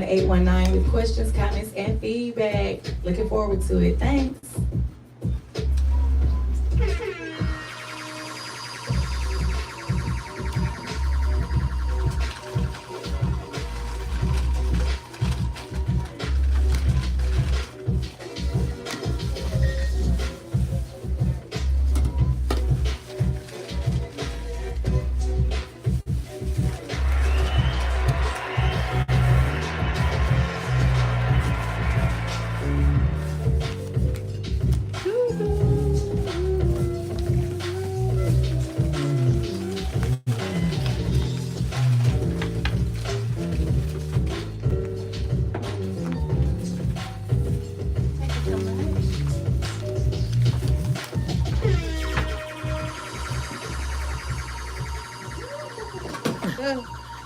819 with questions, comments, and feedback. Looking forward to it. Thanks.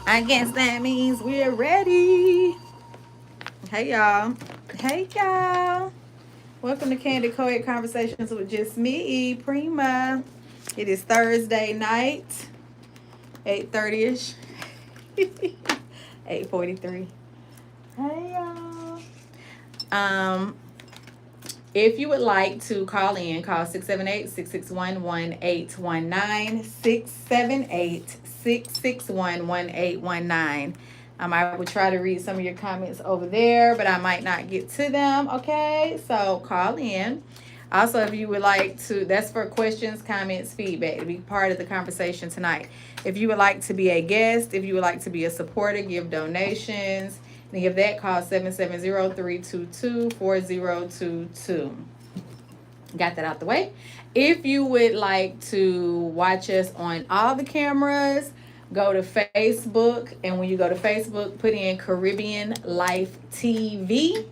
I guess that means we're ready. Hey y'all. Hey y'all. Welcome to Candid Co-ed Conversations with just me, Pr1ma. It is Thursday night, 8:30ish. 8:43. Hey y'all. If you would like to call in, call 678-661-1819, 678-661-1819. I would try to read some of your comments over there, but I might not get to them, okay? So call in. Also, if you would like to, that's for questions, comments, feedback, to be part of the conversation tonight. If you would like to be a guest, if you would like to be a supporter, give donations, and give that, call 770-322-4022. Got that out the way. If you would like to watch us on all the cameras, go to Facebook, and when you go to Facebook, put in Caribbean Life TV,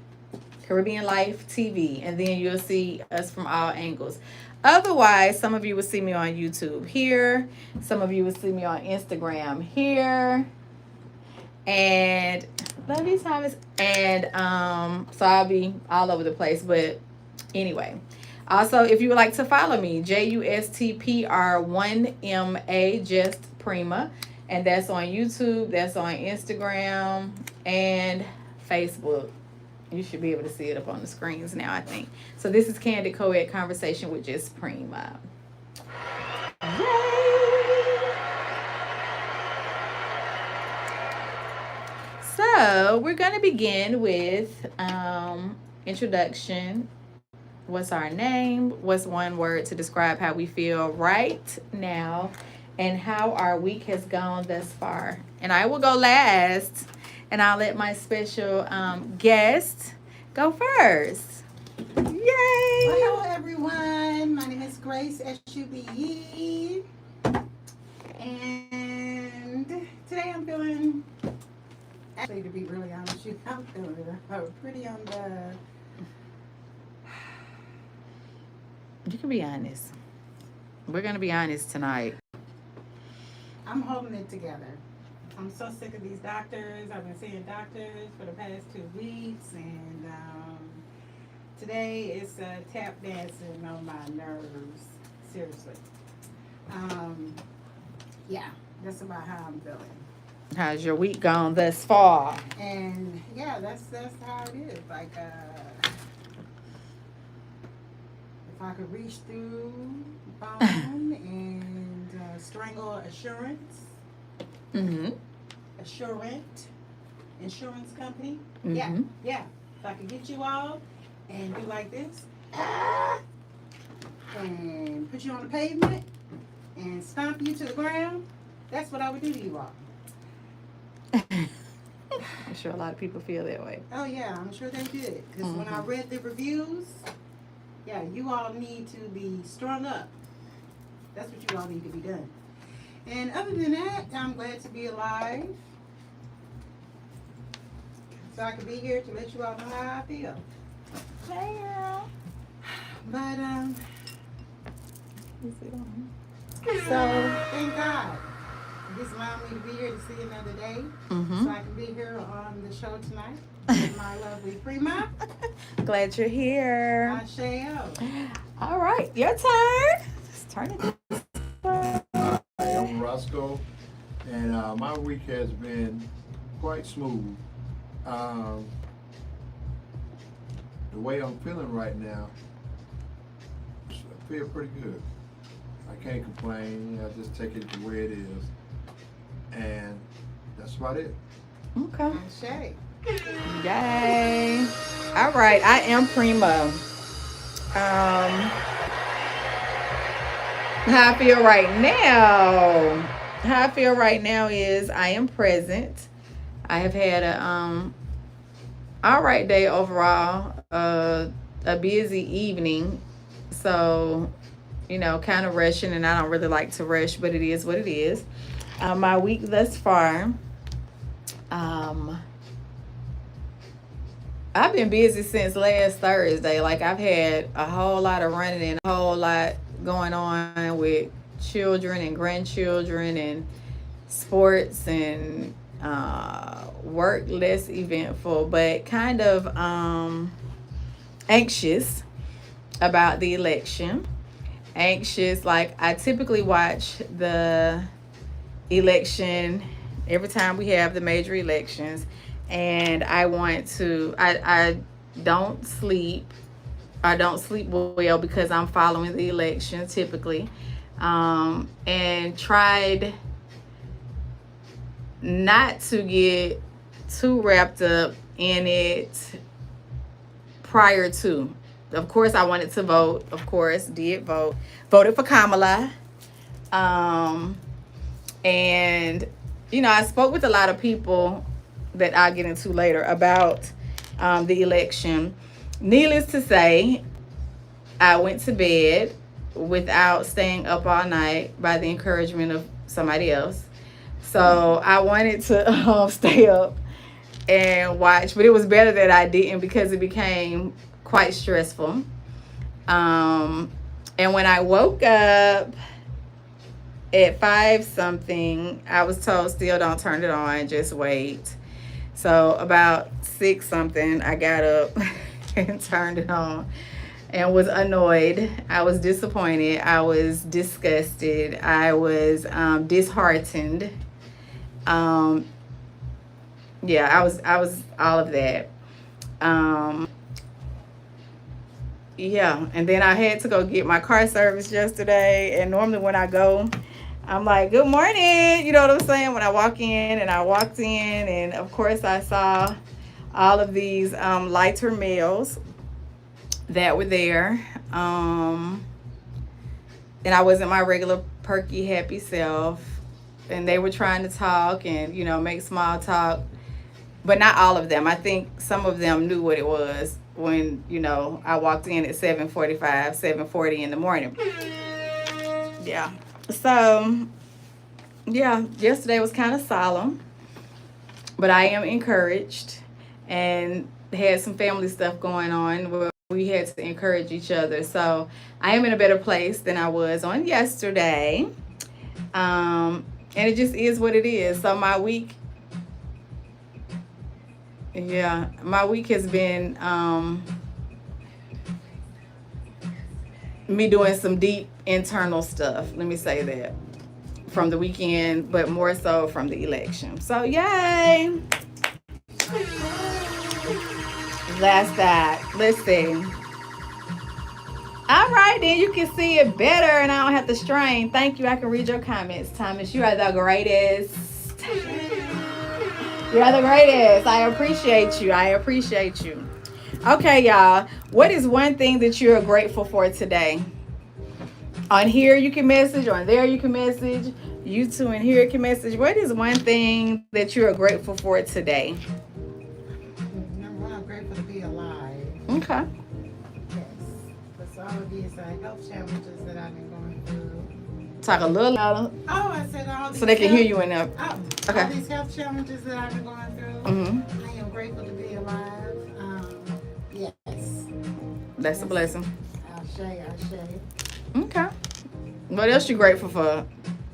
and then you'll see us from all angles. Otherwise, some of you will see me on YouTube here, some of you will see me on Instagram here, and love these Thomas, and so I'll be all over the place. But anyway, also, if you would like to follow me, JUSTPR1MA, just Pr1ma, and that's on YouTube, that's on Instagram, and Facebook. You should be able to see it up on the screens now, I think. So this is Candid Co-ed Conversation with just Pr1ma. Yay! So we're going to begin with introduction. What's our name? What's one word to describe how we feel right now, and how our week has gone thus far? And I will go last, and I'll let my special guest go first. Yay! Well, hello everyone. My name is Grace SUBE, and today I'm feeling, actually, to be really honest with you, I'm feeling pretty on the. You can be honest. We're going to be honest tonight. I'm holding it together. I'm so sick of these doctors. I've been seeing doctors for the past 2 weeks, and today it's tap dancing on my nerves. Seriously. Yeah, that's about how I'm feeling. How's your week gone thus far? And yeah, that's how it is. Like, if I could reach through bone and strangle assurance. Mm-hmm. Insurance company. Mm-hmm. Yeah. If I could get you all and do like this, and put you on the pavement and stomp you to the ground, that's what I would do to you all. I'm sure a lot of people feel that way. Oh yeah, I'm sure they did. Because when I read the reviews, yeah, you all need to be strung up. That's what you all need to be done. And other than that, I'm glad to be alive. So I can be here to let you all know how I feel. Hey, girl. But, so, thank God. This allowed me to be here to see another day. Mm-hmm. So I can be here on the show tonight with my lovely Pr1ma. Glad you're here. I shall. All right, your turn. Just turn it. Hi, I'm Roscoe, and my week has been quite smooth. Um, the way I'm feeling right now, I feel pretty good. I can't complain. I just take it the way it is, and that's about it. Okay. Shay. Yay. All right. I am Prima. Um, how I feel right now. How I feel right now is I am present. I have had a all right day overall. A busy evening. So, kind of rushing, and I don't really like to rush, but it is what it is. My week thus far. Um, I've been busy since last Thursday. Like I've had a whole lot of running and a whole lot going on with children and grandchildren and sports and work less eventful, but kind of anxious about the election. Anxious, like I typically watch the election every time we have the major elections, and I don't sleep. I don't sleep well because I'm following the election typically, and tried not to get too wrapped up in it prior to. Of course, I wanted to vote. Of course, did vote. Voted for Kamala. Um, and I spoke with a lot of people that I'll get into later about the election. Needless to say, I went to bed without staying up all night by the encouragement of somebody else. So I wanted to stay up and watch, but it was better that I didn't because it became quite stressful. And when I woke up at 5 something, I was told still don't turn it on, just wait. So about 6 something, I got up and turned it on and was annoyed. I was disappointed. I was disgusted. I was disheartened. Um, yeah, I was all of that. Um, yeah, and then I had to go get my car serviced yesterday. And normally when I go, I'm like, good morning. You know what I'm saying? When I walk in, and I walked in, and of course I saw all of these lighter males that were there. And I wasn't my regular perky, happy self. And they were trying to talk and, make small talk. But not all of them. I think some of them knew what it was when, I walked in at 7:45, 7:40 in the morning. Yeah. So, yeah, yesterday was kind of solemn, but I am encouraged and had some family stuff going on where we had to encourage each other. So I am in a better place than I was on yesterday. And it just is what it is. So my week has been me doing some deep internal stuff. Let me say that. From the weekend, but more so from the election. So yay! That's that. Let's see. All right, then you can see it better and I don't have to strain. Thank you. I can read your comments. Thomas, you are the greatest. You're the greatest. I appreciate you. I appreciate you. Okay, y'all. What is one thing that you're grateful for today? On here you can message, on there you can message. You two in here can message. What is one thing that you are grateful for today? Number one, I'm grateful to be alive. Okay. Yes. That's all of these health challenges that I've been going through. Talk a little louder. Oh, I said all these so they can hear you in there. Okay. All these health challenges that I've been going through. Mm-hmm. I am grateful to be alive. Yes. That's a blessing. Ashe. Okay. What else you grateful for?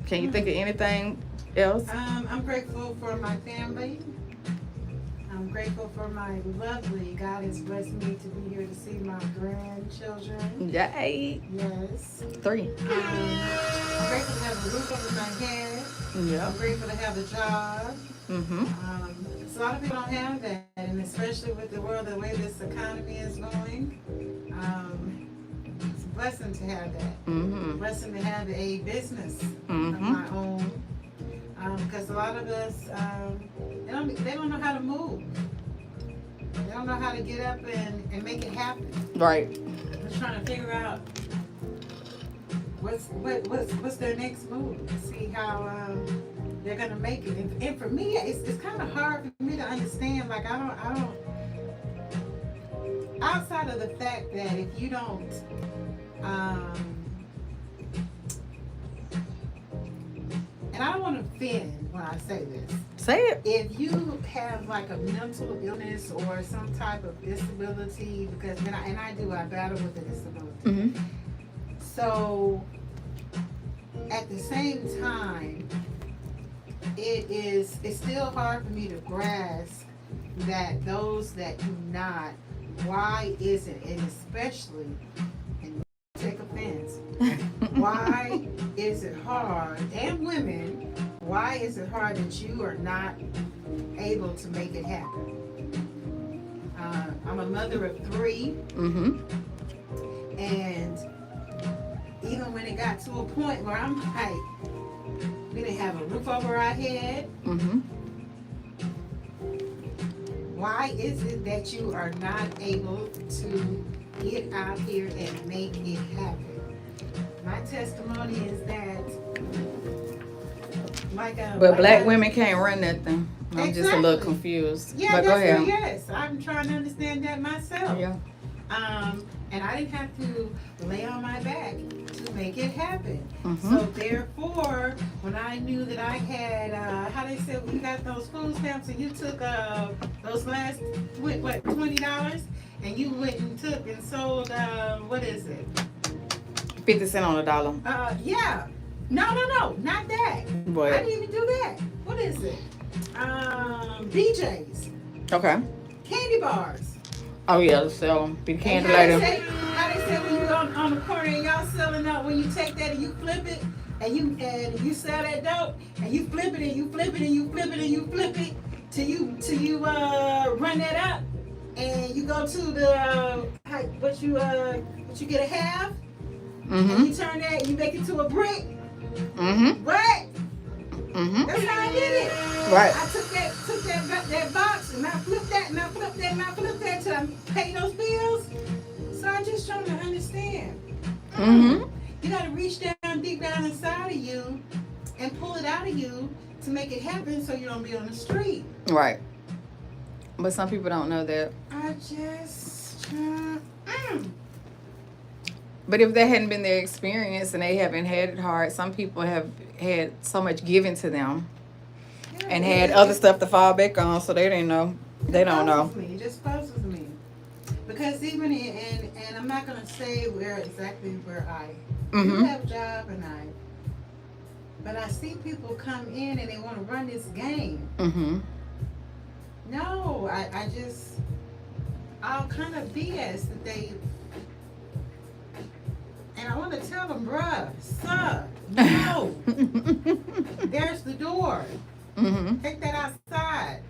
Can you think of anything else? I'm grateful for my family. I'm grateful for my lovely. God has blessed me to be here to see my grandchildren. Yay. Yes. 3. I'm grateful to have a roof over my head. Yeah. I'm grateful to have a job. Mm-hmm. So a lot of people don't have that. And especially with the world, the way this economy is going, it's a blessing to have that. Mm-hmm. Blessing to have a business of Mm-hmm. my own. Because a lot of us, they don't know how to move. They don't know how to get up and make it happen. Right. Just trying to figure out what's their next move. See how they're gonna make it. And for me, it's kind of hard for me to understand. Like I don't. Outside of the fact that if you don't, and I don't want to offend when I say this. Say it. If you have like a mental illness or some type of disability, because I battle with a disability. Mm-hmm. So at the same time, it's still hard for me to grasp that those that do not, why is it, and especially, and take offense, why is it hard, and women, why is it hard that you are not able to make it happen? I'm a mother of 3, Mm-hmm. and even when it got to a point where I'm like, we didn't have a roof over our head. Mm-hmm. Why is it that you are not able to get out here and make it happen? My testimony is that, But black women can't run nothing. I'm just a little Exactly. confused. Yeah, but go ahead. yes, I'm trying to understand that myself. Yeah. And I didn't have to lay on my back to make it happen. Mm-hmm. So therefore, when I knew that I had, how they said, when you got those food stamps and you took those last, $20, and you went and took and sold, what is it? 50 cents on the dollar. Yeah. No, not that. What? I didn't even do that. What is it? BJ's. Okay. Candy bars. Oh yeah, so be And candy how they later. say when you on the corner and y'all selling out, when you take that and you flip it and you sell that dope and you flip it and you flip it and you flip it and you flip it till you run that up and you go to the what you get a half and Mm-hmm. you turn that and you make it to a brick. Mm-hmm. What? Mm-hmm. That's how I did it. Right. I took that box and I flipped that and I flipped that and I flipped that till I paid those bills. So I'm just trying to understand. Mm-hmm. You gotta reach down deep down inside of you and pull it out of you to make it happen so you don't be on the street. Right. But some people don't know that. I just But if that hadn't been their experience and they haven't had it hard, some people have had so much given to them and had other stuff to fall back on, so they didn't know. They don't know. It just puzzles me. Because even and I'm not gonna say exactly where I Mm-hmm. have a job but I see people come in and they want to run this game. Mm-hmm. No, I just all kind of BS that they. And I want to tell them, bruh, sir, no. There's the door. Mm-hmm. Take that outside.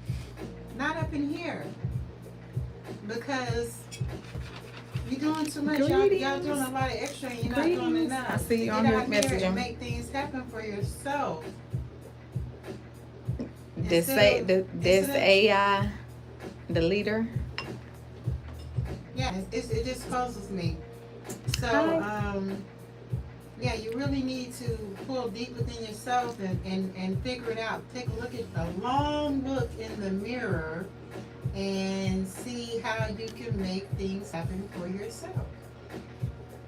Not up in here. Because you're doing too much. Y'all doing a lot of extra and you're not doing enough. I see you to on get here out here messaging. and make things happen for yourself. This AI, the leader. Yeah, it just puzzles me. So, yeah, you really need to pull deep within yourself and figure it out. Take a long look in the mirror and see how you can make things happen for yourself.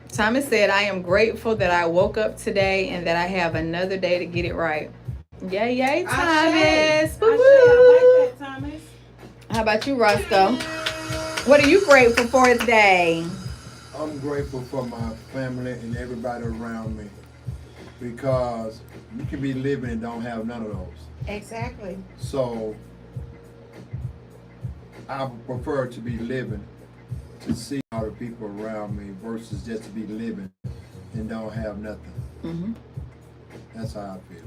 Thomas said, I am grateful that I woke up today and that I have another day to get it right. Yay, Thomas. I like that, Thomas. How about you, Roscoe? What are you grateful for today? I'm grateful for my family and everybody around me, because you can be living and don't have none of those. Exactly. So I would prefer to be living to see all the people around me versus just to be living and don't have nothing. Mm-hmm. That's how I feel.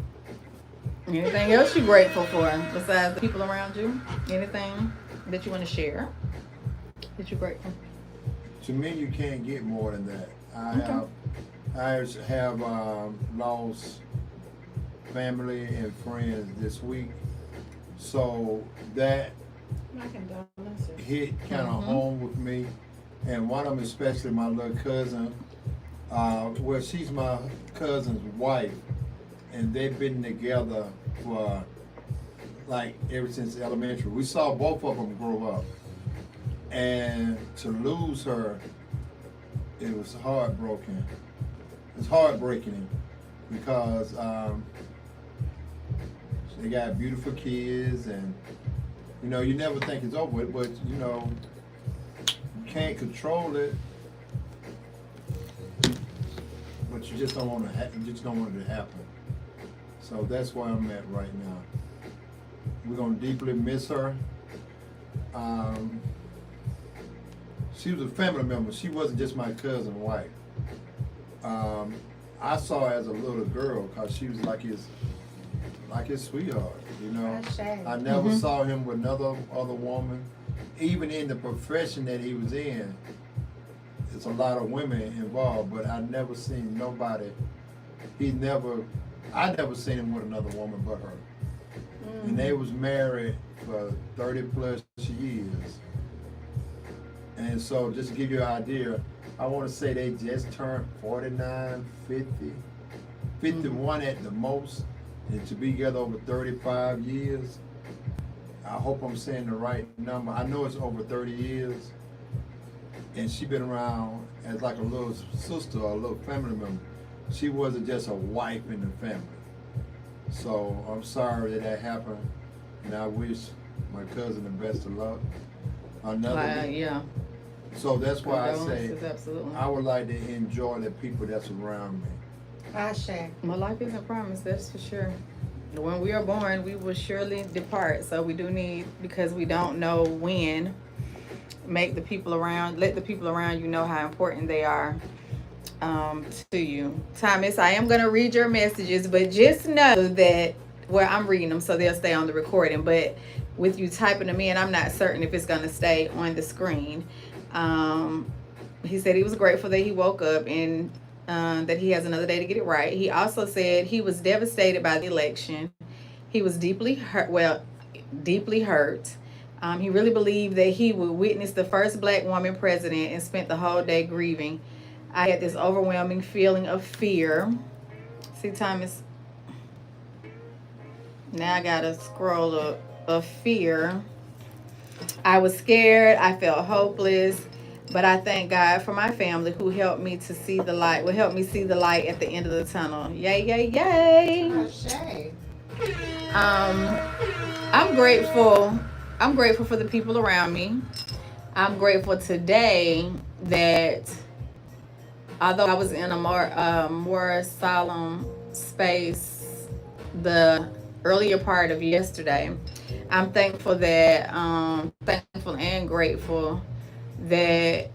Anything else you grateful for besides the people around you? Anything? that you want to share that you're grateful? To me, you can't get more than that. Okay. I have lost family and friends this week, so that My condolences. hit kind of home with me. And one of them, especially my little cousin, well, she's my cousin's wife, and they've been together for like ever since elementary. We saw both of them grow up, and to lose her, it was heartbroken. It's heartbreaking because they got beautiful kids, and you know you never think it's over with, but you know you can't control it, but you just don't want to. You just don't want it to happen. So that's where I'm at right now. We're gonna deeply miss her. Um, she was a family member. She wasn't just my cousin's wife. I saw her as a little girl because she was like his sweetheart. You know, I never saw him with other woman. Even in the profession that he was in, there's a lot of women involved, but I never seen nobody. I never seen him with another woman but her. And they was married for 30 plus years. And so just to give you an idea, I want to say they just turned 49, 50, 51 at the most, and to be together over 35 years. I hope I'm saying the right number. I know it's over 30 years. And she been around as like a little sister or a little family member. She wasn't just a wife in the family. So I'm sorry that happened, and I wish my cousin the best of luck. Yeah. So that's why I say Condolences, absolutely. I would like to enjoy the people that's around me. Ashe. My life isn't promised, that's for sure. When we are born, we will surely depart. So we do need, because we don't know when, let the people around you know how important they are to you. Thomas, I am going to read your messages, but just know that, well, I'm reading them so they'll stay on the recording. But with you typing them in, I'm not certain if it's going to stay on the screen. He said he was grateful that he woke up and that he has another day to get it right. He also said he was devastated by the election. He was deeply hurt. He really believed that he would witness the first black woman president and spent the whole day grieving. I had this overwhelming feeling of fear. See, Thomas, now I gotta scroll up. Of fear. I was scared. I felt hopeless. But I thank God for my family who helped me to see the light, will help me see the light at the end of the tunnel. Yay, yay, yay. Ashe. I'm grateful. I'm grateful for the people around me. I'm grateful today that although I was in a more solemn space the earlier part of yesterday, I'm thankful and grateful that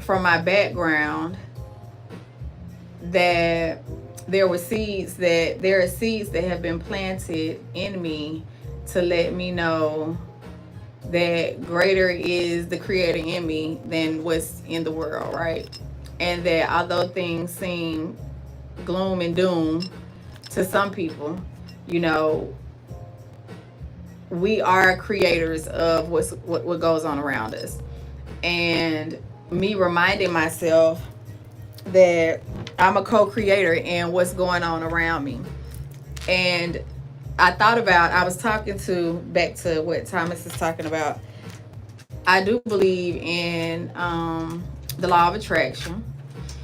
from my background that there are seeds that have been planted in me to let me know that greater is the creator in me than what's in the world, right? And that although things seem gloom and doom to some people, you know, we are creators of what goes on around us. And me reminding myself that I'm a co-creator in what's going on around me. And I was talking back to what Thomas is talking about. I do believe in the law of attraction.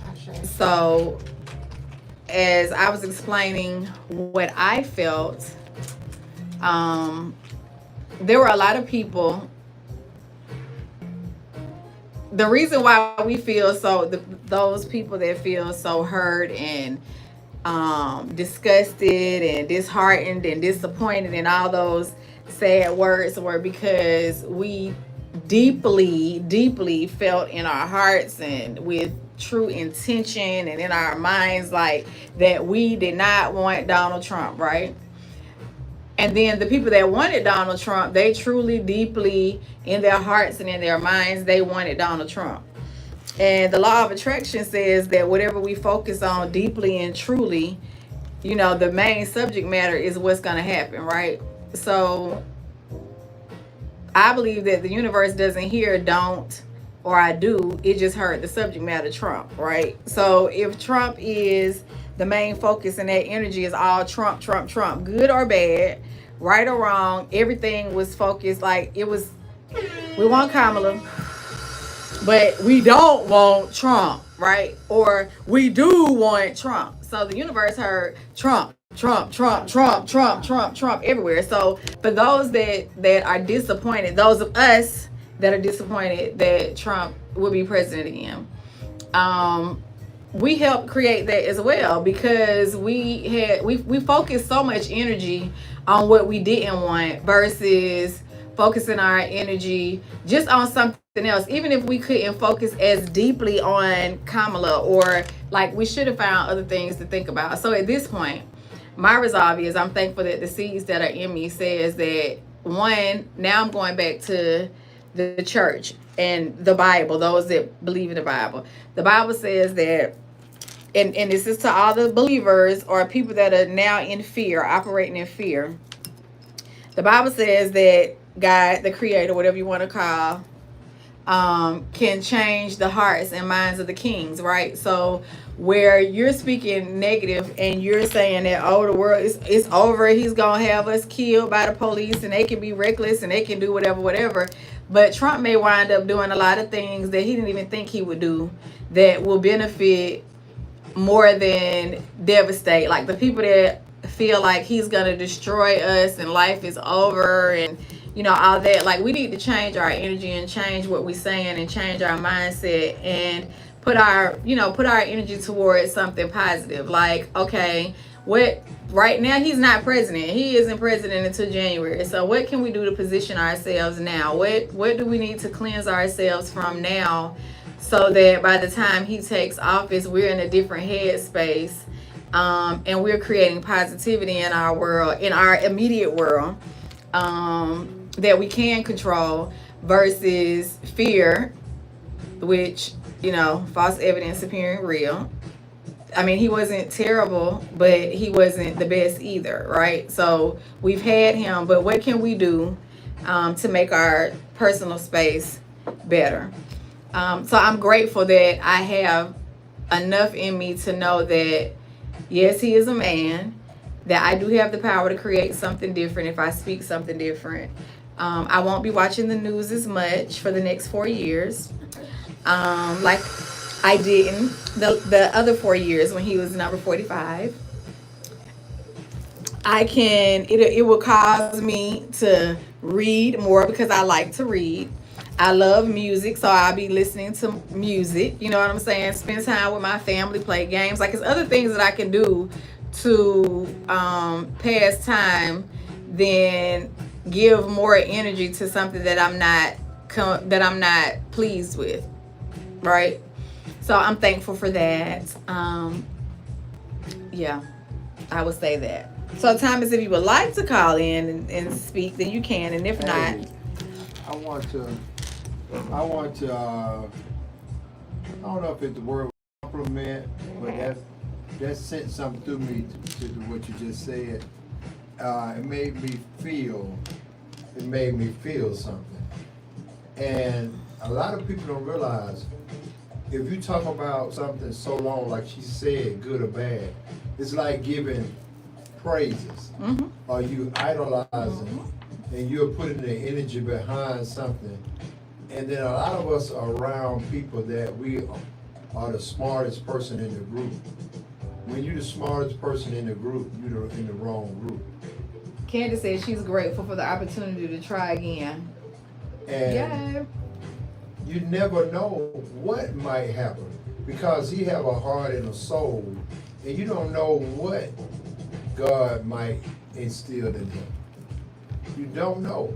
Ashe. So as I was explaining what I felt, there were a lot of people. The reason why we feel those people that feel so hurt and disgusted and disheartened and disappointed and all those sad words were because we deeply felt in our hearts and with true intention and in our minds like that we did not want Donald Trump, right? And then the people that wanted Donald Trump, they truly, deeply, in their hearts and in their minds, they wanted Donald Trump. And the law of attraction says that whatever we focus on deeply and truly, the main subject matter is what's going to happen, right? So I believe that the universe doesn't hear don't or I do. It just heard the subject matter, Trump, right? So if Trump is the main focus and that energy is all Trump, Trump, Trump, good or bad, right or wrong, everything was focused like it was, we want Kamala, but we don't want Trump, right? Or we do want Trump. So the universe heard Trump, Trump, Trump, Trump, Trump, Trump, Trump everywhere. So for those that are disappointed, those of us that are disappointed that Trump will be president again, we helped create that as well, because we focused so much energy on what we didn't want versus focusing our energy just on something else. Even if we couldn't focus as deeply on Kamala, or like we should have found other things to think about. So at this point, my resolve is I'm thankful that the seeds that are in me says that, one, now I'm going back to the church and the Bible, those that believe in the Bible. The Bible says that, and this is to all the believers or people that are now in fear, operating in fear. The Bible says that God, the creator, whatever you want to call, can change the hearts and minds of the kings, right? So where you're speaking negative and you're saying that, oh, the world is over, he's gonna have us killed by the police, and they can be reckless and they can do whatever, but Trump may wind up doing a lot of things that he didn't even think he would do that will benefit more than devastate. Like the people that feel like he's gonna destroy us and life is over and all that, like we need to change our energy and change what we're saying and change our mindset and put our energy towards something positive. Like, okay, what right now, he's not president, he isn't president until January, so what can we do to position ourselves now? What do we need to cleanse ourselves from now, so that by the time he takes office, we're in a different headspace, and we're creating positivity in our world, in our immediate world, that we can control, versus fear, which, false evidence appearing real. I mean, he wasn't terrible, but he wasn't the best either, right? So we've had him, but what can we do to make our personal space better? So I'm grateful that I have enough in me to know that, yes, he is a man, that I do have the power to create something different if I speak something different. I won't be watching the news as much for the next 4 years, like I didn't the other 4 years when he was number 45. It will cause me to read more because I like to read. I love music, so I'll be listening to music. You know what I'm saying? Spend time with my family, play games. Like, it's other things that I can do to pass time than give more energy to something that I'm not pleased with, right? So I'm thankful for that. Yeah, I would say that. So Thomas, if you would like to call in and speak, then you can, and if not, I want to I don't know if it's the word compliment, but that sent something through me to what you just said. It made me feel something. And a lot of people don't realize, if you talk about something so long, like she said, good or bad, it's like giving praises. mm-hmm. Or you idolizing, and you're putting the energy behind something. And then a lot of us are around people that we are the smartest person in the group. When you're the smartest person in the group, you're in the wrong group. Candace says she's grateful for the opportunity to try again. And Yeah. you never know what might happen, because he have a heart and a soul, and you don't know what God might instill in him. You don't know.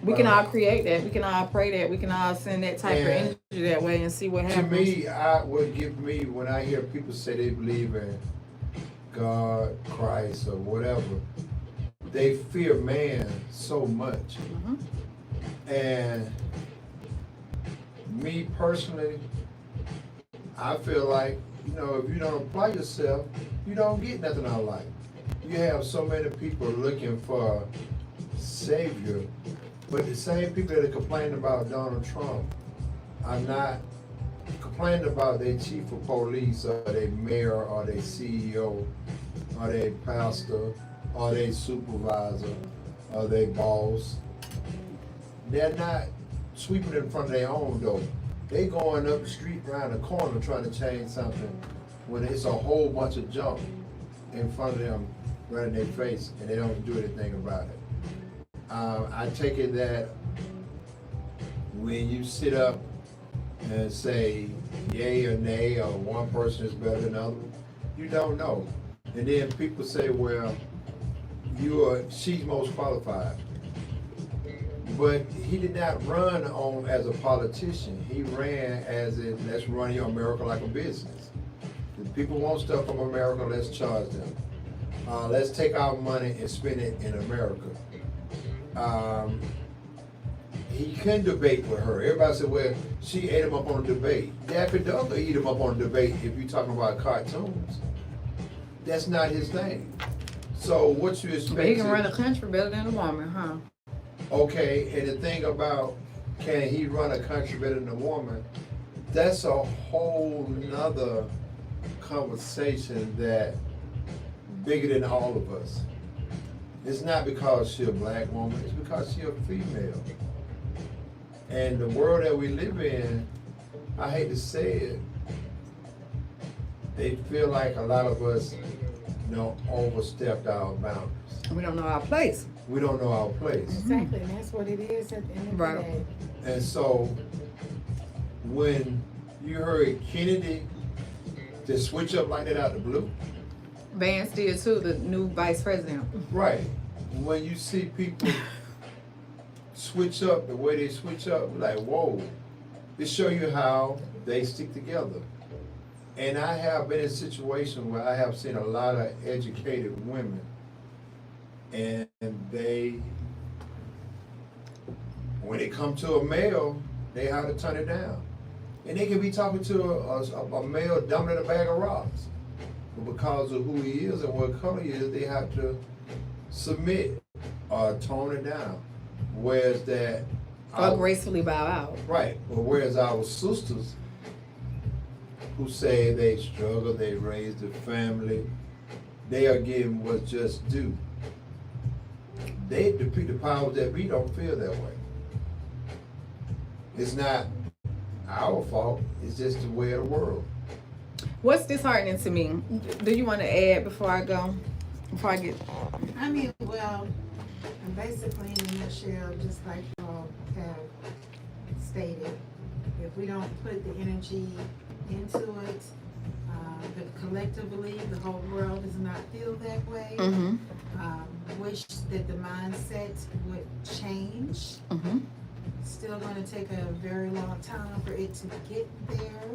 We can all create that. We can all pray that. We can all send that type of energy that way and see what happens. To me, what give me when I hear people say they believe in God, Christ, or whatever, they fear man so much. And me personally, I feel like, you know, if you don't apply yourself, you don't get nothing out of life. You have so many people looking for a savior, but the same people that are complaining about Donald Trump are not complaining about their chief of police or their mayor or their CEO or their pastor or their supervisor or their boss. They're not sweeping in front of their own door. They going up the street around the corner trying to change something when it's a whole bunch of junk in front of them right in their face and they don't do anything about it. I take it that when you sit up and say yay or nay or one person is better than another, you don't know. And then people say, well, she's most qualified. But he did not run on as a politician. He ran as in, let's run your America like a business. If people want stuff from America, let's charge them. Let's take our money and spend it in America. He couldn't debate with her. Everybody said, well, she ate him up on a debate. Daffy Duck will eat him up on a debate if you're talking about cartoons. That's not his thing. So what you expect? But he can run a country better than a woman, huh? Okay, and the thing about can he run a country better than a woman, that's a whole nother conversation that bigger than all of us. It's not because she's a black woman, it's because she's a female. And the world that we live in, I hate to say it, they feel like a lot of us, you know, overstepped our boundaries. We don't know our place. We don't know our place. Exactly, and that's what it is at the end of the day. And so when you heard Kennedy just switch up like that out the blue. Vance did too, the new vice president. Right. When you see people switch up the way they switch up, like, whoa, it show you how they stick together. And I have been in a situation where I have seen a lot of educated women and they, when it come to a male, they have to turn it down. And they can be talking to a male dumber than a bag of rocks. But because of who he is and what color he is, they have to submit or tone it down. Whereas that... Or gracefully bow out. Right. But whereas our sisters who say they struggle, they raise the family, they are getting what's just due. The powers that be don't feel that way. It's not our fault, it's just the way of the world. What's disheartening to me? Do you want to add before I go? Before I get... I mean, well, basically in a nutshell, just like you all have stated, if we don't put the energy into it, but collectively the whole world does not feel that way. Mm-hmm. Wish that the mindset would change. Mm-hmm. Still going to take a very long time for it to get there.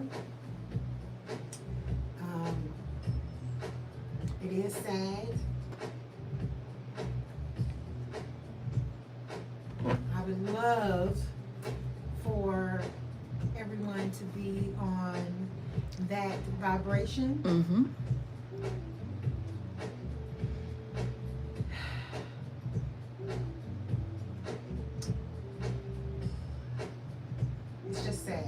It is sad. I would love for everyone to be on that vibration. Mm-hmm. It's just sad.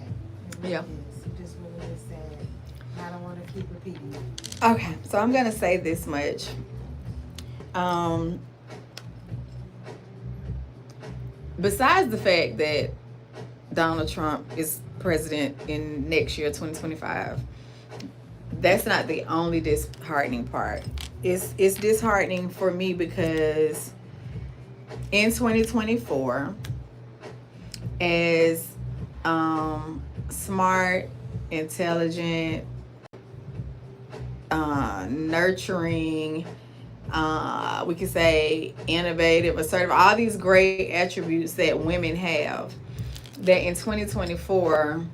It really Yeah. is. It just really is sad. I don't want to keep repeating it. Okay, so I'm gonna say this much. Besides the fact that Donald Trump is president in next year, 2025, that's not the only disheartening part. It's disheartening for me because in 2024, as smart, intelligent, nurturing, we could say innovative, assertive, all these great attributes that women have, that in 2024,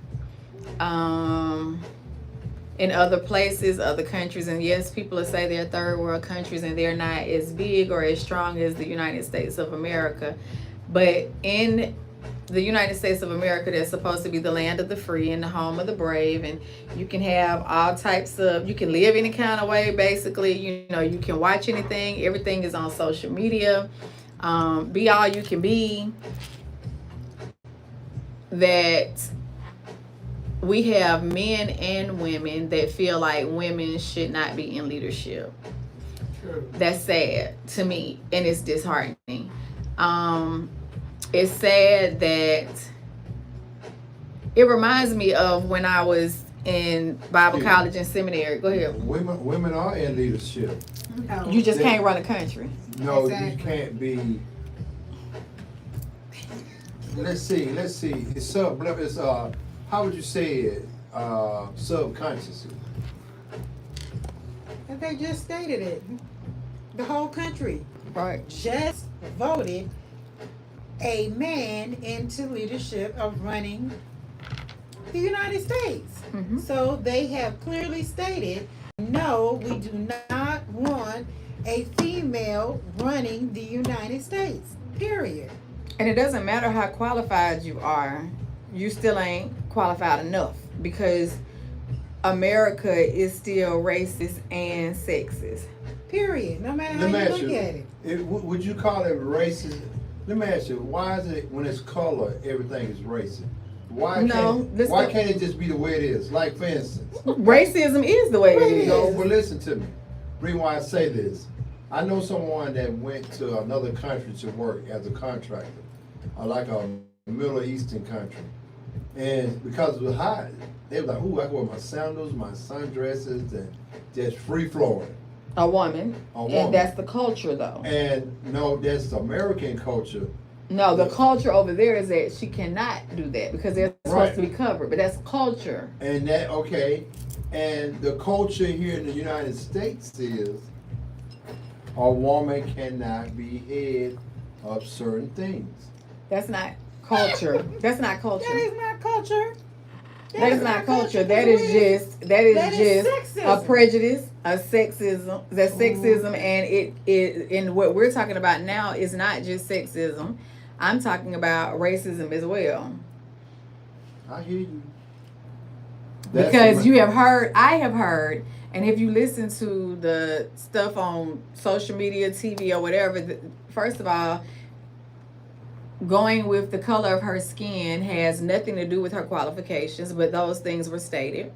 in other places, other countries. And yes, people will say they're third world countries and they're not as big or as strong as the United States of America. But in the United States of America, that's supposed to be the land of the free and the home of the brave, and you can have all types of, you can live any kind of way, basically. You know, you can watch anything. Everything is on social media. Be all you can be. That we have men and women that feel like women should not be in leadership. True. That's sad to me, and it's disheartening. It's sad that it reminds me of when I was in Bible college and seminary. Go ahead. Women are in leadership. No. You just can't run a country. No, Exactly. you can't be. Let's see. It's how would you say it? Subconsciously. And they just stated it. The whole country Right. just voted a man into leadership of running the United States. Mhm. So they have clearly stated, no, we do not want a female running the United States. Period. And it doesn't matter how qualified you are, you still ain't qualified enough, because America is still racist and sexist. Period. No matter Let me how you ask look you, at it. would you call it racist? Let me ask you, why is it when it's color, everything is racist? Why can't it just be the way it is? Like, for instance, Racism is the way it is. no, well, listen to me. Reason why I say this, I know someone that went to another country to work as a contractor, like a Middle Eastern country. And because it was hot, they were like, ooh, I can wear my sandals, my sundresses, and just free flowing. A woman. A woman. And that's the culture, though. And no, that's American culture. No, the culture over there is that she cannot do that because they're supposed to be covered. But that's culture. And that, okay, and the culture here in the United States is a woman cannot be head of certain things. That's not culture. That's not culture. That is not culture. That is not culture. That is just a prejudice, a sexism. That's sexism, and it and what we're talking about now is not just sexism. I'm talking about racism as well. I hear you. Because I have heard, and if you listen to the stuff on social media, TV, or whatever, first of all, going with the color of her skin has nothing to do with her qualifications, but those things were stated.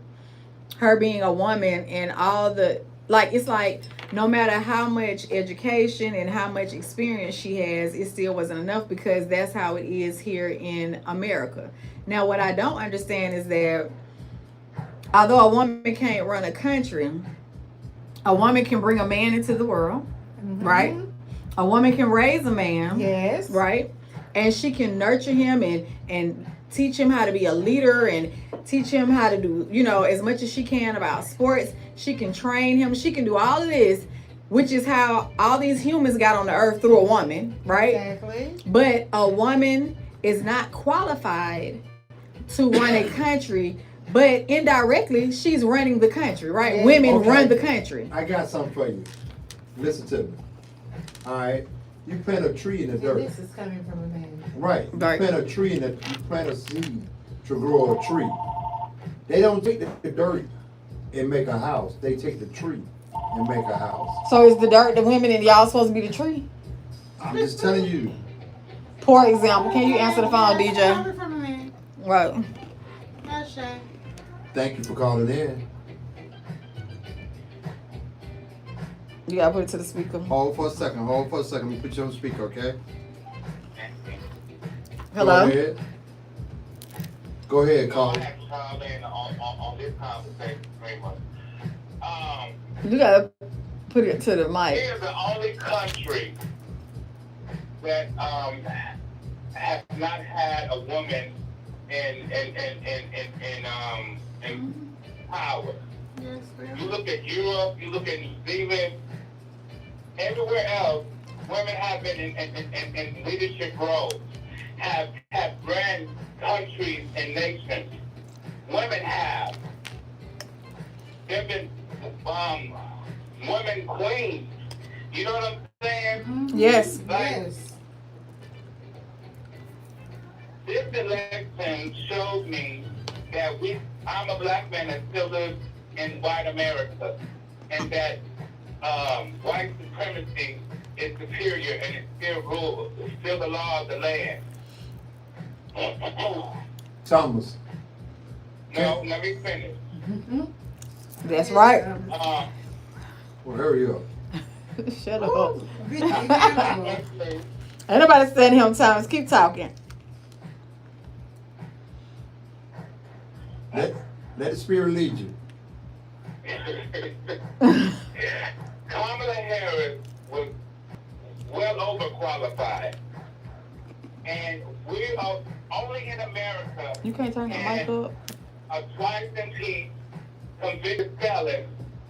Her being a woman and all the, it's like no matter how much education and how much experience she has, it still wasn't enough because that's how it is here in America. Now, what I don't understand is that although a woman can't run a country, a woman can bring a man into the world, right? A woman can raise a man, Yes. right? And she can nurture him and teach him how to be a leader and teach him how to do, as much as she can about sports. She can train him. She can do all of this, which is how all these humans got on the earth, through a woman, right? Exactly. But a woman is not qualified to run a country, but indirectly she's running the country, right? Yeah. Women Okay. run the country. I got something for you. Listen to me. All right. You plant a tree in the And dirt. this is coming from a man. Right. You Right. plant a tree you plant a seed to grow a tree. They don't take the dirt and make a house. They take the tree and make a house. So is the dirt the women and y'all supposed to be the tree? I'm just telling you. For example, can you answer the phone, It's DJ? coming from a man. Right. Not Shay. Thank you for calling in. You gotta put it to the speaker. Hold for a second. Let me put you on speaker, okay? Hello? Go ahead, call. I have to call in on this conversation, Pr1ma. You gotta put it to the mic. It is the only country that has not had a woman in power. Yes, You look at Europe, you look at New Zealand, everywhere else, women have been in leadership roles, have ran countries and nations. Women have. There've been women queens. You know what I'm saying? Mhm. Yes. Like, Yes. this election showed me that I'm a black man that still lives in white America, and that white supremacy is superior and it still rules. It's still the law of the land. Thomas. No, let me finish. Mhm. That's right. Well, hurry up. Shut up. Ooh, Vicky, incredible. Ain't nobody saying him, Thomas. Keep talking. Let the spirit lead you. Kamala Harris was well overqualified, and we are only in America. You can't turn the mic up. A twice impeached, convicted felon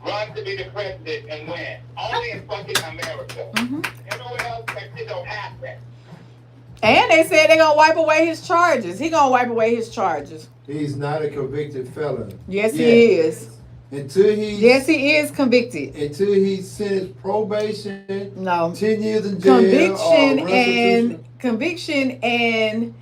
run to be the president and win. Only in fucking America. Everywhere else, that shit don't happen. And they said they're gonna wipe away his charges. He gonna wipe away his charges. He's not a convicted felon. Yes, Yeah. he is. Until he Yes, he is convicted. until he's sentenced probation, No. 10 years in jail, Conviction and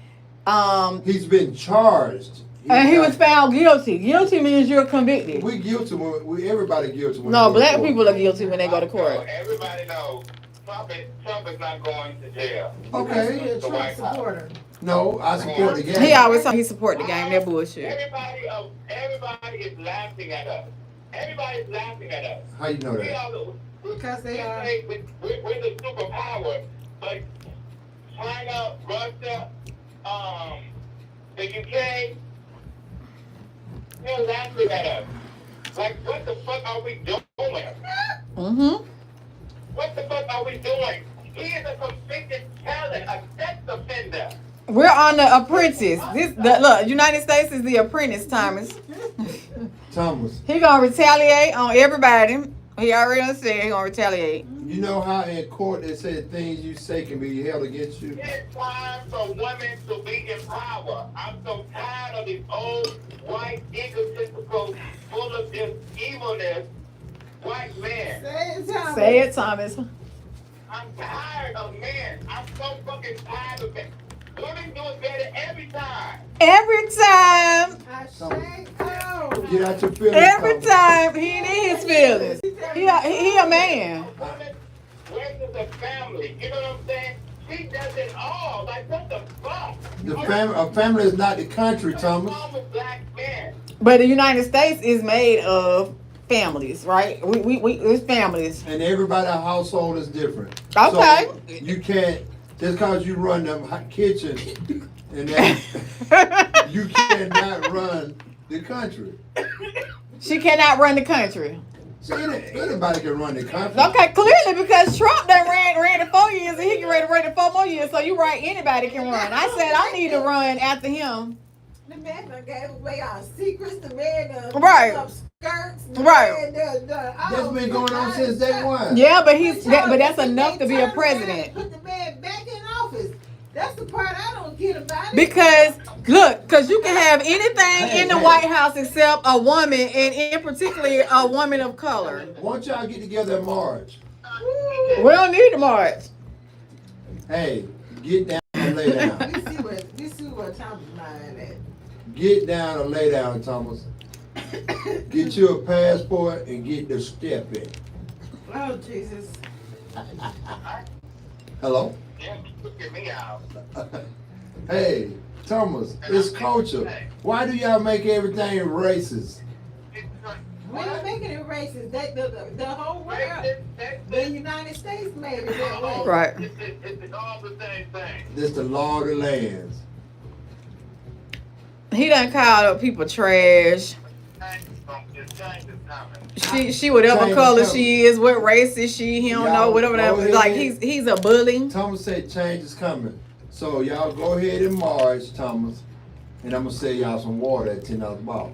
he's been charged. and he was found guilty. Guilty means you're convicted. We guilty when everybody guilty when No, they go to black court. people are guilty when they go to court. Everybody knows Trump is not going to jail. Okay. You're a Trump supporter. No, I support the game. He always told he support the game. That bullshit. Everybody is laughing at us. Everybody's laughing at us. How you know that? Because they are. We're the superpower, but China, Russia, the UK, they're laughing at us. Like, what the fuck are we doing? What the fuck are we doing? He is a convicted felon, a sex offender. We're on the Apprentice. Look, United States is the Apprentice, Thomas. Thomas, He gonna retaliate on everybody. He already said he gonna retaliate. you know how in court they say things you say can be held against you? It's time for women to be in power. I'm so tired of these old, white, egotistical, full of this evilness, white men. Say it, Thomas. I'm tired of men. I'm so fucking tired of men. Women do it better every time. Every time. I say, oh. Get out your feelings. Every Thomas. time. He ain't in his feelings. He a man. Women raises a family. You know what I'm saying? She does it all. Like, what the fuck? A family is not the country, Thomas. What's wrong with black men? But the United States is made of families, right? It's families. And everybody's household is different. Okay. So you can't, just because you run them kitchen and that, you cannot run the country. She cannot run the country. See, anybody can run the country. Okay, clearly because Trump done ran it 4 years and he can run it 4 more years. So you right, anybody can run. I said I need to run after him. The man done gave away our secrets. The man done Right. up skirts. The Right. man That's been going on since day one. Yeah, but but that's enough to be a president. Put the man back in office. That's the part I don't get about it. Because you can have anything in the White House except a woman, and in particular a woman of color. Why don't y'all get together and march? We don't need to march. Hey, get down and lay down. We see what Thomas mind at. Get down and lay down, Thomas. Get you a passport and get the step in. Oh, Jesus. Hello? Yeah, get me out. Hey, Thomas, it's culture. Why do y'all make everything racist? We're not making it racist. The whole world, the United States made it that way. Right. It's all the same thing. This the law of the lands. He done called people trash. She whatever Change color is she is, what race is she, he don't know, Y'all whatever that go was. Like ahead. he's a bully. Thomas said change is coming. So y'all go ahead and march, Thomas. And I'm gonna sell y'all some water at $10 a bottle.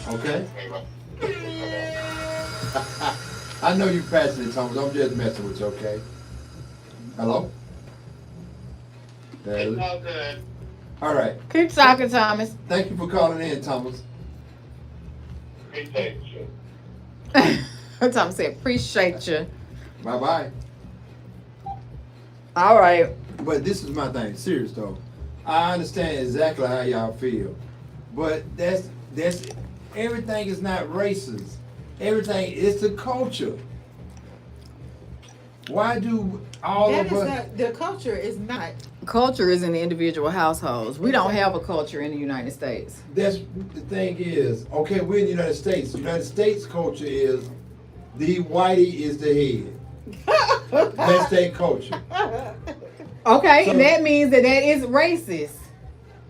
Okay? I know you passionate, Thomas. I'm just messing with you, okay? Hello? It's all good. All right. Keep talking, Thomas. Thank you for calling in, Thomas. Appreciate you. Tom said, appreciate you. Bye-bye. All right. But this is my thing, serious though. I understand exactly how y'all feel. But that's everything is not racist. Everything is the culture. Why do all That of is us not, the culture is not. Culture is in the individual households. We don't have a culture in the United States. that's the thing is, okay, we're in the United States. United States culture is the whitey is the head. That's their culture. Okay, So- that means that is racist.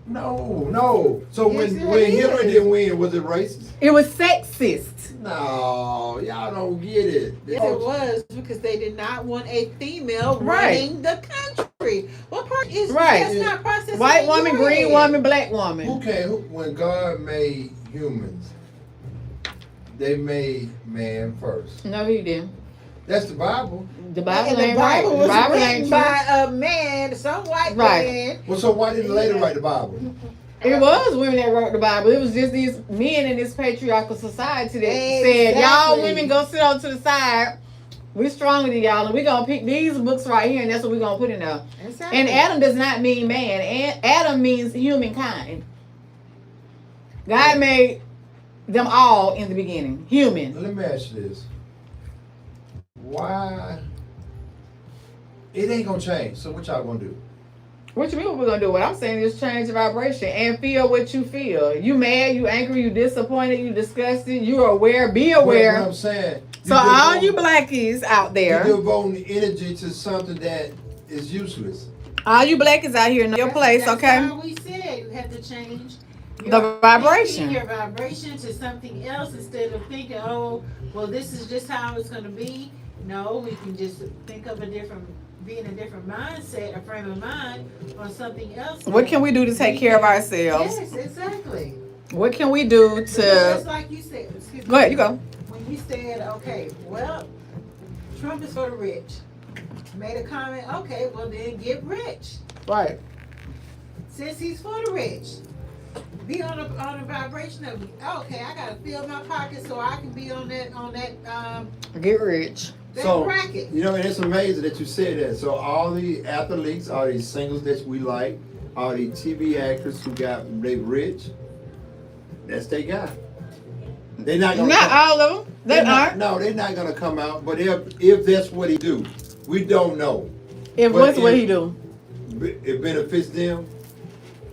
No. So Yes, when it Hillary is. Oh. didn't win, was it racist? It was sexist. No, y'all don't get it. The Yes, it culture- was because they did not want a female Right. running the country. What part is Right. that's not processing? White in woman, your green head. woman, black woman. When God made humans, they made man first. No, he didn't. That's the Bible. The Bible And the ain't right. Bible The was Bible written ain't true. by a man, some white Right. man. Well, so why didn't the lady write the Bible? It was women that wrote the Bible. It was just these men in this patriarchal society that said, y'all Exactly. women go sit on to the side. We're stronger than y'all, and we're going to pick these books right here, and that's what we're going to put in there. Exactly. And Adam does not mean man. And Adam means humankind. God made them all in the beginning. Human. Let me ask you this. Why? It ain't gonna change. So what y'all gonna do? What you mean what we're going to do? What I'm saying is change the vibration and feel what you feel. You mad, you angry, you disappointed, you disgusted, you're aware, be aware. What I'm saying. So all you blackies out there, You're devoting energy to something that is useless. all you blackies out here, know your place, That's okay? why we said you have to change The vibration. your vibration to something else instead of thinking, oh, well, this is just how it's going to be. No, we can just think of be in a different mindset, a frame of mind, on something else. What can we do to take care of ourselves? Yes, exactly. What can we do But just to... like you said, excuse me. Go ahead, you go. When you said, okay, well, Trump is for the rich. Made a comment, okay, well then get rich. Right. Since he's for the rich, be on a vibration of, okay, I gotta fill my pocket so I can be on that Get rich. So bracket. you know, and it's amazing that you said that. So all the athletes, all these singles that we like, all these TV actors who they rich, that's they guy. They're not gonna. Not all of them. They aren't. No, they're not gonna come out. But if that's what he do, we don't know. If But what's what if- he do? It benefits them,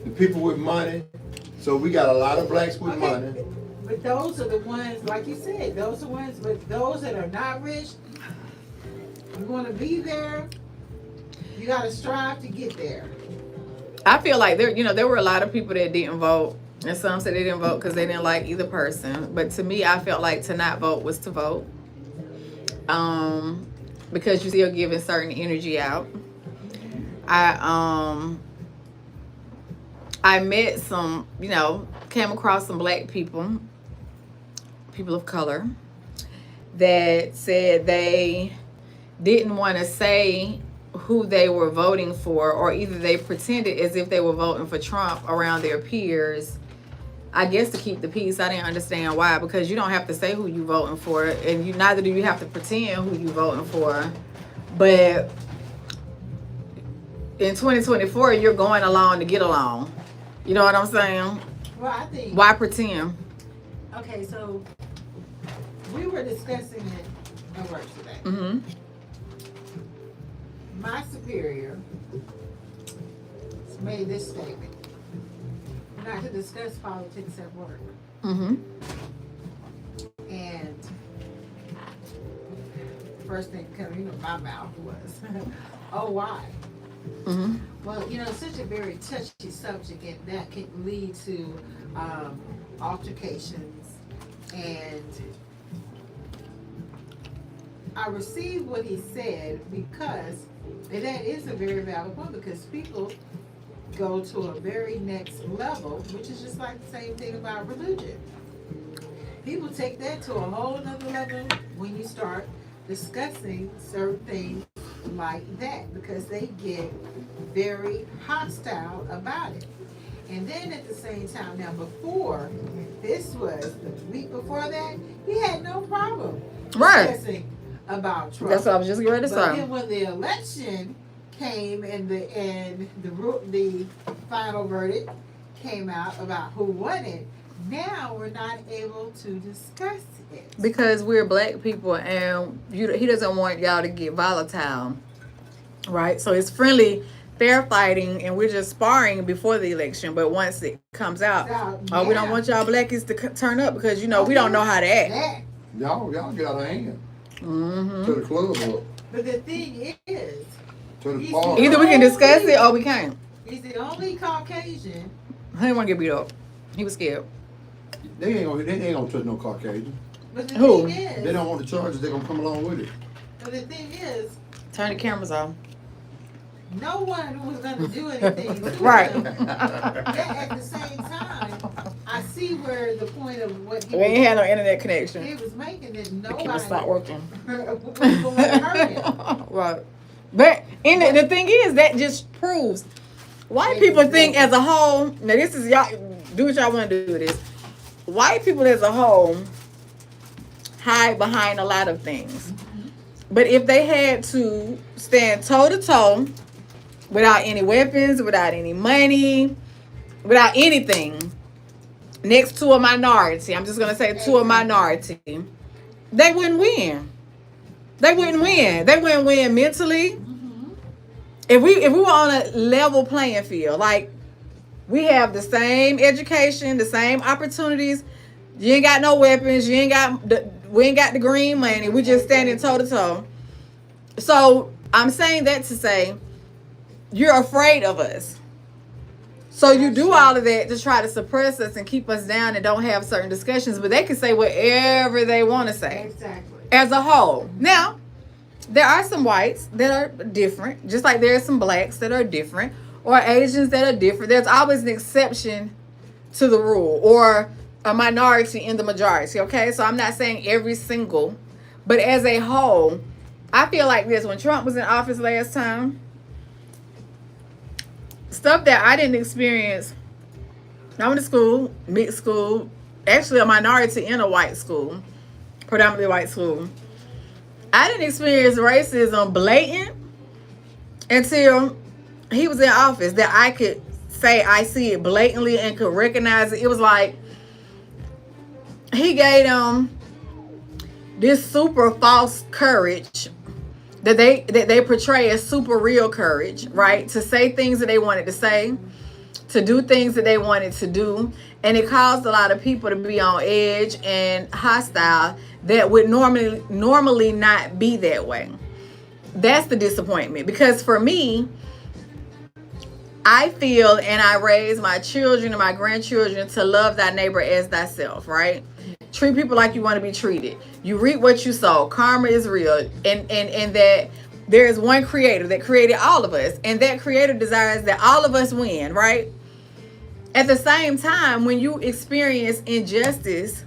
the people with money. So we got a lot of blacks with money. But those are the ones, like you said, those are ones, but those that are not rich, you wanna be there, you gotta strive to get there. I feel like there were a lot of people that didn't vote. And some said they didn't vote because they didn't like either person. But to me, I felt like to not vote was to vote. Because you're still giving certain energy out. I met some, came across some black people of color, that said they didn't want to say who they were voting for, or either they pretended as if they were voting for Trump around their peers, I guess to keep the peace. I didn't understand why, because you don't have to say who you voting for, and neither do you have to pretend who you voting for. But in 2024, you're going along to get along. You know what I'm saying? Well, I think, Why pretend? okay, so we were discussing it at work today. Mm-hmm. My superior made this statement, not to discuss politics at work. Mm-hmm. And first thing coming out of my mouth was, oh, why? Mm-hmm. Well, it's such a very touchy subject, and that can lead to altercations. And I received what he said because, and that is a very valid point, because people go to a very next level, which is just like the same thing about religion. People take that to a whole other level when you start discussing certain things like that, because they get very hostile about it. And then at the same time, now before, this was the week before that, he had no problem Right. discussing about Trump. That's what I was just going to But say. then when the election came and the final verdict came out about who won it, now we're not able to discuss it. Because we're black people and he doesn't want y'all to get volatile. Right? So it's friendly, fair fighting, and we're just sparring before the election. But once it comes out, So, we don't want y'all blackies to turn up because, we don't know how to act. That. Y'all get out of hand. Mm-hmm. To the club or But the thing is, to the He's party. Either we can discuss it or we can't. he's the only Caucasian. He didn't want to get beat up. He was scared. They ain't gonna touch no Caucasian. But the Who? thing is, They don't want the charges, they're gonna come along with it. but the thing is, Turn the cameras off. no one was going to do anything to Right. him. Yet at the same time, I see where the point of what We ain't had no internet he connection. was making is The nobody camera stopped working. was going to hurt him. Right. But the thing is, that just proves white people think as a whole. Now this is y'all do what y'all want to do with this. White people as a whole hide behind a lot of things. But if they had to stand toe to toe without any weapons, without any money, without anything, next to a minority, I'm just gonna say to a minority, they wouldn't win. They wouldn't win. They wouldn't win mentally. If we were on a level playing field, like we have the same education, the same opportunities. You ain't got no weapons. We ain't got the green money. We just standing toe to toe. So I'm saying that to say you're afraid of us. So you do all of that to try to suppress us and keep us down and don't have certain discussions, but they can say whatever they want to say. Exactly. As a whole. Now, there are some whites that are different, just like there are some blacks that are different, or Asians that are different. There's always an exception to the rule, or a minority in the majority, okay? So I'm not saying every single, but as a whole, I feel like this. When Trump was in office last time, stuff that I didn't experience. I went to school, mixed school, actually a minority in a white school, predominantly white school. I didn't experience racism blatant until he was in office, that I could say I see it blatantly and could recognize it. It was like he gave them this super false courage that they portray as super real courage, right? To say things that they wanted to say, to do things that they wanted to do. And it caused a lot of people to be on edge and hostile that would normally not be that way. That's the disappointment. Because for me, I feel and I raise my children and my grandchildren to love thy neighbor as thyself, right? Treat people like you want to be treated. You reap what you sow. Karma is real. And that there is one creator that created all of us. And that creator desires that all of us win, right? At the same time, when you experience injustice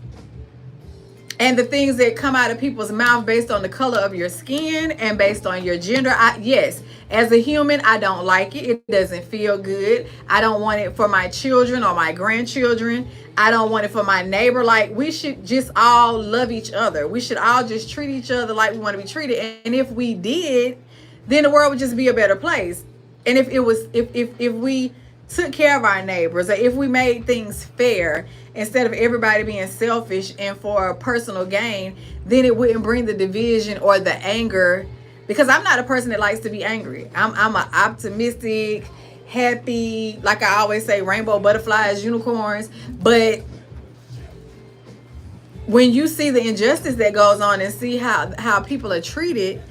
and the things that come out of people's mouth based on the color of your skin and based on your gender, yes, as a human, I don't like it. It doesn't feel good. I don't want it for my children or my grandchildren. I don't want it for my neighbor. Like, we should just all love each other. We should all just treat each other like we want to be treated. And if we did, then the world would just be a better place. And if we took care of our neighbors, or if we made things fair instead of everybody being selfish and for personal gain, then it wouldn't bring the division or the anger. Because I'm not a person that likes to be angry. I'm an optimistic, happy, like I always say, rainbow butterflies, unicorns. But when you see the injustice that goes on and see how people are treated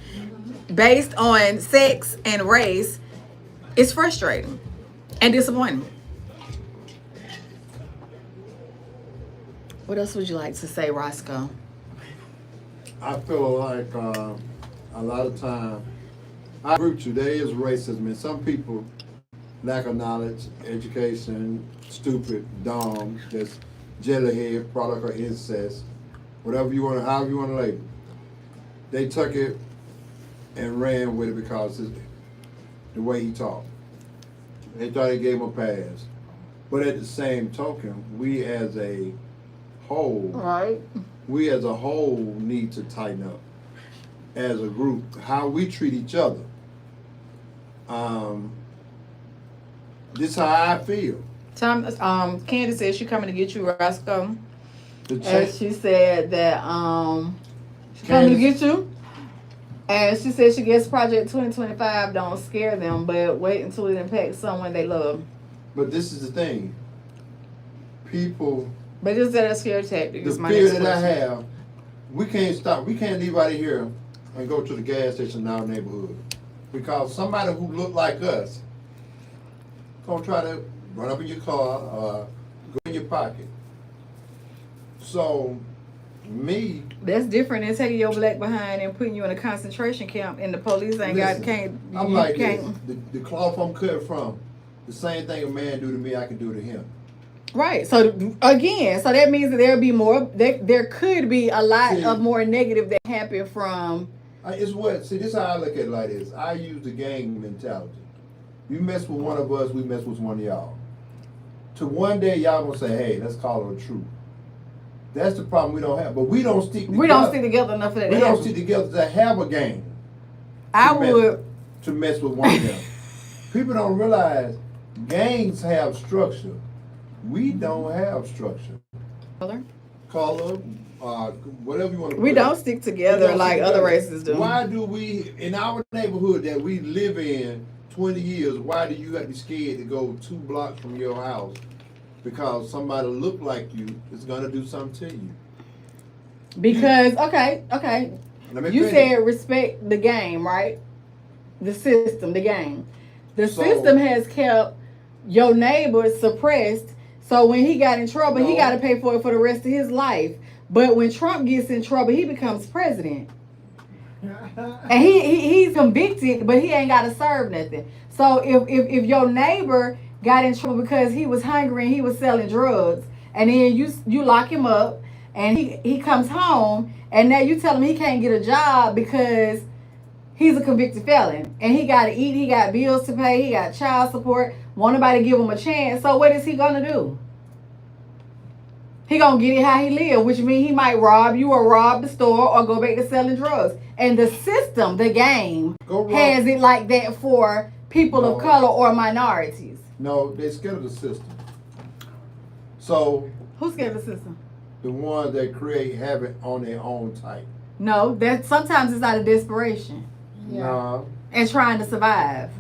based on sex and race, it's frustrating and disappointing. What else would you like to say, Roscoe? I feel like a lot of time, I agree with you, there is racism, and some people lack of knowledge, education, stupid, dumb, just jellyhead, product of incest, whatever you want to, however you want to label. They took it and ran with it because of the way he talked. They thought he gave him a pass. But at the same token, we as a whole, Right. need to tighten up as a group. How we treat each other. This is how I feel. Candace said she coming to get you, Roscoe. The And cha- she said that she coming to Candace- get you. And she said she gets Project 2025 don't scare them, but wait until it impacts someone they love. But this is the thing. People, But is that a scare tactic? the Is my fear next that I question. have, we can't stop. We can't leave out of here and go to the gas station in our neighborhood because somebody who look like us gonna try to run up in your car, go in your pocket. So, me, That's different than taking your black behind and putting you in a concentration camp, and the police ain't listen, can't. I'm you like can't. this. The cloth I'm cut from, the same thing a man do to me, I can do to him. Right. So again, so that means that there'll be more. There could be a lot See, of more negative that happen from. It's what, see, this is how I look at it like this. I use the gang mentality. You mess with one of us, we mess with one of y'all. To one day, y'all gonna say, hey, let's call it a truth. That's the problem we don't have. But we don't stick together. We don't stick together enough for that. We to don't happen. stick together to have a gang. I to mess- would. To mess with one of them. People don't realize gangs have structure. We don't have structure. Color, whatever you want to We put don't it. stick We together don't like stick other together. races do. Why do we, in our neighborhood that we live in 20 years, why do you have to be scared to go 2 blocks from your house? Because somebody look like you is going to do something to you. Because okay, Let me you finish. said respect the game, right? The system, the game. The So- system has kept your neighbor suppressed. So when he got in trouble, he No. got to pay for it for the rest of his life. But when Trump gets in trouble, he becomes president. And he's convicted, but he ain't got to serve nothing. So if your neighbor got in trouble because he was hungry and he was selling drugs, and then you lock him up, and he comes home, and now you tell him he can't get a job because he's a convicted felon, and he got to eat, he got bills to pay, he got child support. Won't nobody give him a chance. So what is he gonna do? He gonna get it how he live, which means he might rob you or rob the store or go back to selling drugs. And the system, the game, Go rob- has it like that for people No. of color or minorities. No, they're scared of the system. So, Who's scared of the system? the ones that create havoc on their own type. No, that sometimes it's out of desperation Nah, and trying to survive.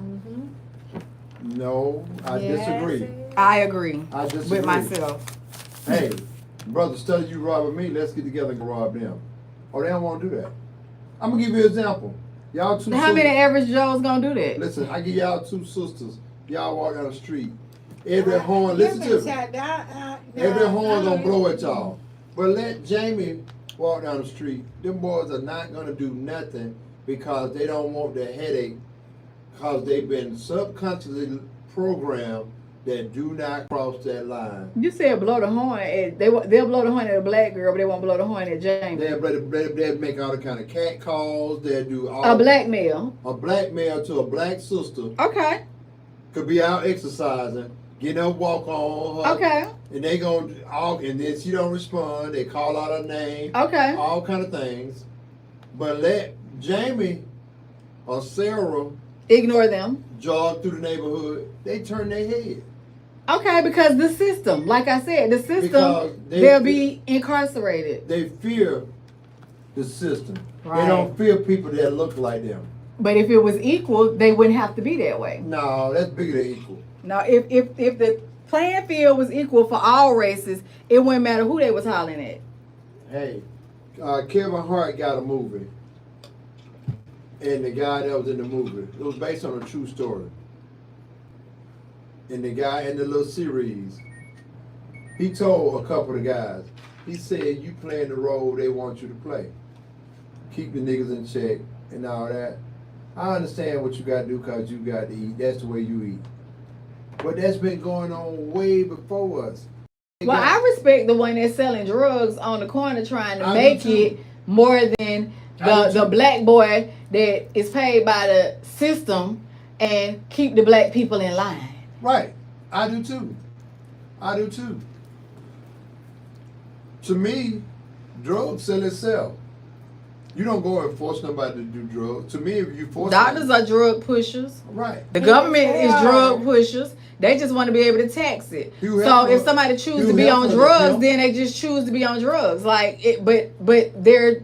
no, I disagree. I agree I disagree. with myself. Hey, brother, instead of you robbing me, let's get together and go rob them. Oh, they don't want to do that. I'm gonna give you an example. Y'all two How many sisters- average Joes gonna do that? Listen, I give y'all 2 sisters. Y'all walk down the street. Every horn, listen to me. Every horn gonna blow at y'all. But let Jamie walk down the street. Them boys are not gonna do nothing because they don't want the headache because they've been subconsciously programmed that do not cross that line. You said blow the horn. They'll blow the horn at a black girl, but they won't blow the horn at Jamie. They'll make all the kind of cat calls. They'll do all A black male. a black male to a black sister Okay. could be out exercising, getting up, walk on her, Okay. and they gonna all, and then she don't respond. They call out her name, Okay. all kind of things. But let Jamie or Sarah Ignore them. jog through the neighborhood. They turn their head. Okay, because the system, like I said, the system, Because they'll be incarcerated. They fear the system. Right. They don't fear people that look like them. But if it was equal, they wouldn't have to be that way. No, that's bigger than equal. Now, if the playing field was equal for all races, it wouldn't matter who they was hollering at. Hey, Kevin Hart got a movie. And the guy that was in the movie, it was based on a true story. And the guy in the little series, he told a couple of guys, he said, you playing the role they want you to play. Keep the niggas in check and all that. I understand what you got to do because you got to eat. That's the way you eat. But that's been going on way before us. Well, I respect the one that's selling drugs on the corner trying to I do make too. it more than I do the too. black boy that is paid by the system and keep the black people in line. Right. I do too. I do too. To me, drugs sell itself. You don't go and force nobody to do drugs. To me, if you force Doctors are drug pushers. right. The government They is are. drug pushers. They just want to be able to tax it. Hugh So Hefner- if somebody chooses Hugh to be on Hefner, drugs, yeah. then they just choose to be on drugs. Like it, but they're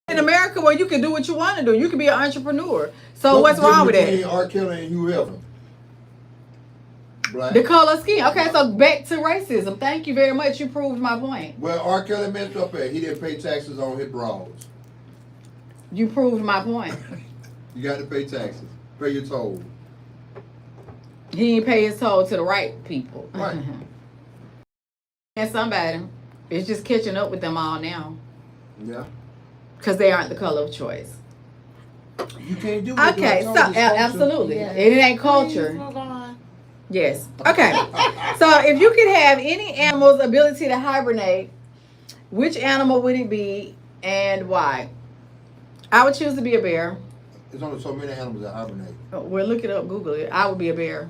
in America where you can do what you want to do. You can be an entrepreneur. So what's wrong with between that? R. Kelly and Hugh Hefner? Black. The color skin. Okay, so back to racism. Thank you very much. You proved my point. Well, R. Kelly messed up at he didn't pay taxes on his bras. You proved my point. You got to pay taxes. Pay your toll. He didn't pay his toll to the right people. Right. And somebody is just catching up with them all now Yeah. because they aren't the color of choice. You can't do it. Okay, so absolutely. Yeah. And it ain't Please culture. move on. Yes. Okay. So if you could have any animal's ability to hibernate, which animal would it be and why? I would choose to be a bear. There's only so many animals that hibernate. We'll look it up, Google it. I would be a bear.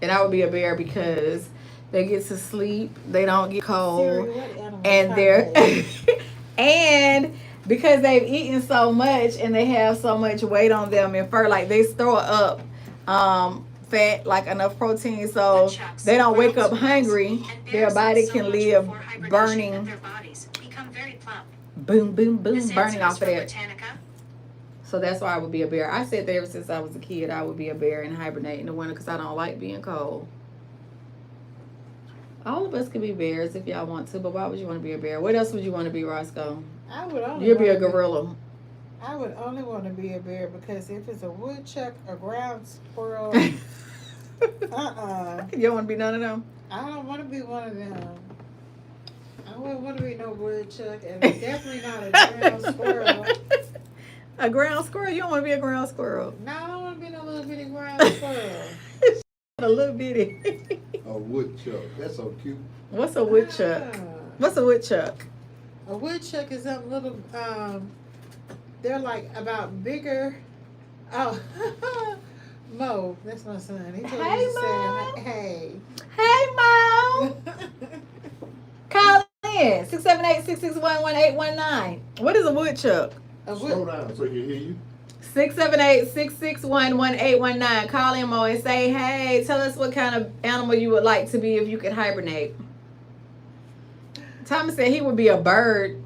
And I would be a bear because they get to sleep, they don't get cold, Siri, what animal and they're hibernate? and because they've eaten so much and they have so much weight on them and fur, like they store up fat, like enough protein, so they don't wake up hungry. Their body can live burning, boom, boom, boom, burning off of that. So that's why I would be a bear. I said that ever since I was a kid, I would be a bear and hibernate in the winter because I don't like being cold. All of us can be bears if y'all want to, but why would you want to be a bear? What else would you want to be, Roscoe? I would only You'll be a wanna gorilla. I would only want to be a bear because if it's a woodchuck, a ground squirrel, You uh-uh. don't want to be none of them? I don't want to be one of them. I wouldn't want to be no woodchuck, and definitely not a ground squirrel. A ground squirrel? You don't want to be a ground squirrel. No, I don't want to be no little bitty ground squirrel. A little bitty. A woodchuck. That's so cute. What's a woodchuck? Ah. What's a woodchuck? A woodchuck is a little, they're like about bigger. Oh, Mo, that's my son. He told Hey, me to Mo. say, hey. Hey, Mom. Call in. 678-661-1819. What is a woodchuck? A Slow wood, down so he can hear you. 678-661-1819. Call in, Mo, and say, hey, tell us what kind of animal you would like to be if you could hibernate. Thomas said he would be a bird,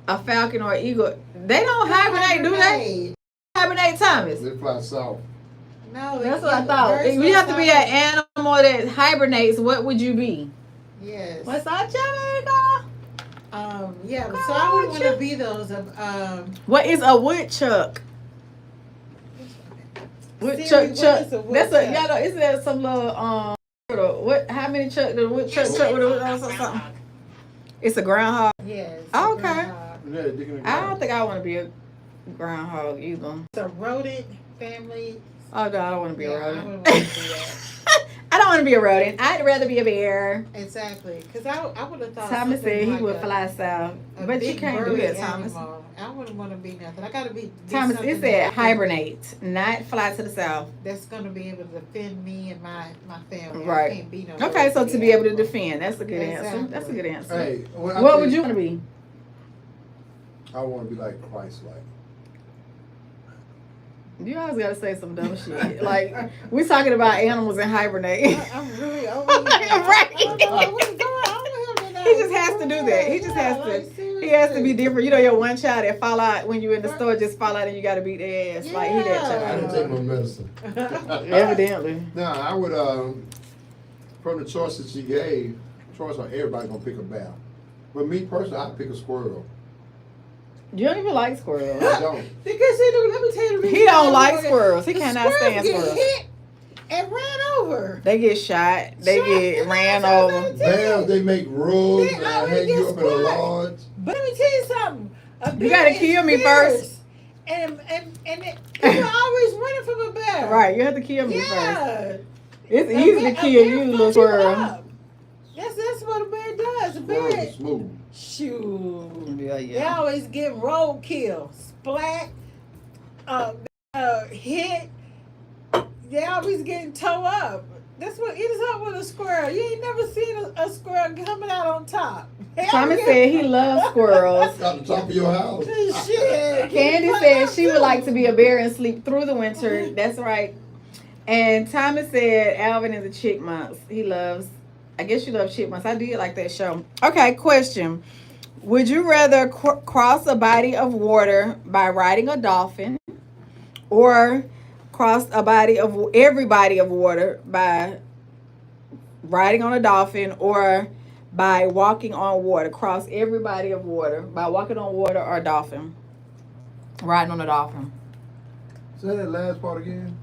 a falcon, or an eagle. They don't hibernate, do they? Hibernate, Thomas. They fly south. No, That's what I thought. If you have to be an animal that hibernates, what would you be? Yes. What's up, Jamaica? Yeah, so I would want to be those What is a woodchuck? Siri, Woodchuck, what chuck. is a That's a woodchuck? y'all know. Is there some little what? How many chuck? The woodchuck chuck with a something? It's a groundhog. yes. Oh, okay. groundhog. Yeah, dick in the I ground. don't think I want to be a groundhog either. It's a rodent family. Oh no, I don't want to be Yeah, a I rodent. wouldn't want to be that. I don't want to be a rodent. I'd rather be a bear. Exactly, because I would have thought. Thomas something said he like would a- fly south, a but you big can't do burly that, Thomas. animal. I wouldn't want to be nothing. I got to be Thomas, something it said that- hibernate, not fly to the south. That's going to be able to defend me and my family. Right. I can't be no Okay, so big to be able to animal. defend, that's a good answer. Exactly. That's a good answer. Hey, What would you want to be? I want to be like Christ-like. You always gotta say some dumb shit. Like we talking about animals and hibernate. I'm really over Right. I don't know what's going on with him today. He just has to do that. He just has to. He has to be different. You know, your one child that fall out when you in the store just fall out and you gotta beat their ass. Like he I that didn't take my medicine. child. Evidently. No, I would, from the choices she gave, choice on everybody gonna pick a bear. But me personally, I'd pick a squirrel. You don't even like squirrels. I don't. Because let me tell you the reason He don't why like I squirrels. He the cannot stand get squirrels. hit and ran over. They get shot. They Shot. get ran That's what over. I'm Bears, they make rugs They and always hang you get up in a squat. lodge. But let me tell you something. A You bear gotta is kill me fierce. first. And you're always running from a bear. Right, you have to kill me first. Yeah. It's A easy to bear- a kill bear you, fucks little you squirrel. up. That's what a bear does. A Squirrels bear, are smooth. shoot. Yeah, They yeah. always get roadkill, splat, hit. They always getting toe up. That's what it is up with a squirrel. You ain't never seen a squirrel squirrel coming out on top. Thomas said he loves squirrels. Got the top of your house. Shit. Candy said she would like to be a bear and sleep through the winter. That's right. And Thomas said Alvin is a chipmunk. He loves, I guess you love chipmunks. I did like that show. Okay, question. Would you rather cross a body of water by riding a dolphin, or cross every body of water by riding on a dolphin, or by walking on water? Cross every body of water by walking on water or a dolphin. Riding on a dolphin. Say that last part again.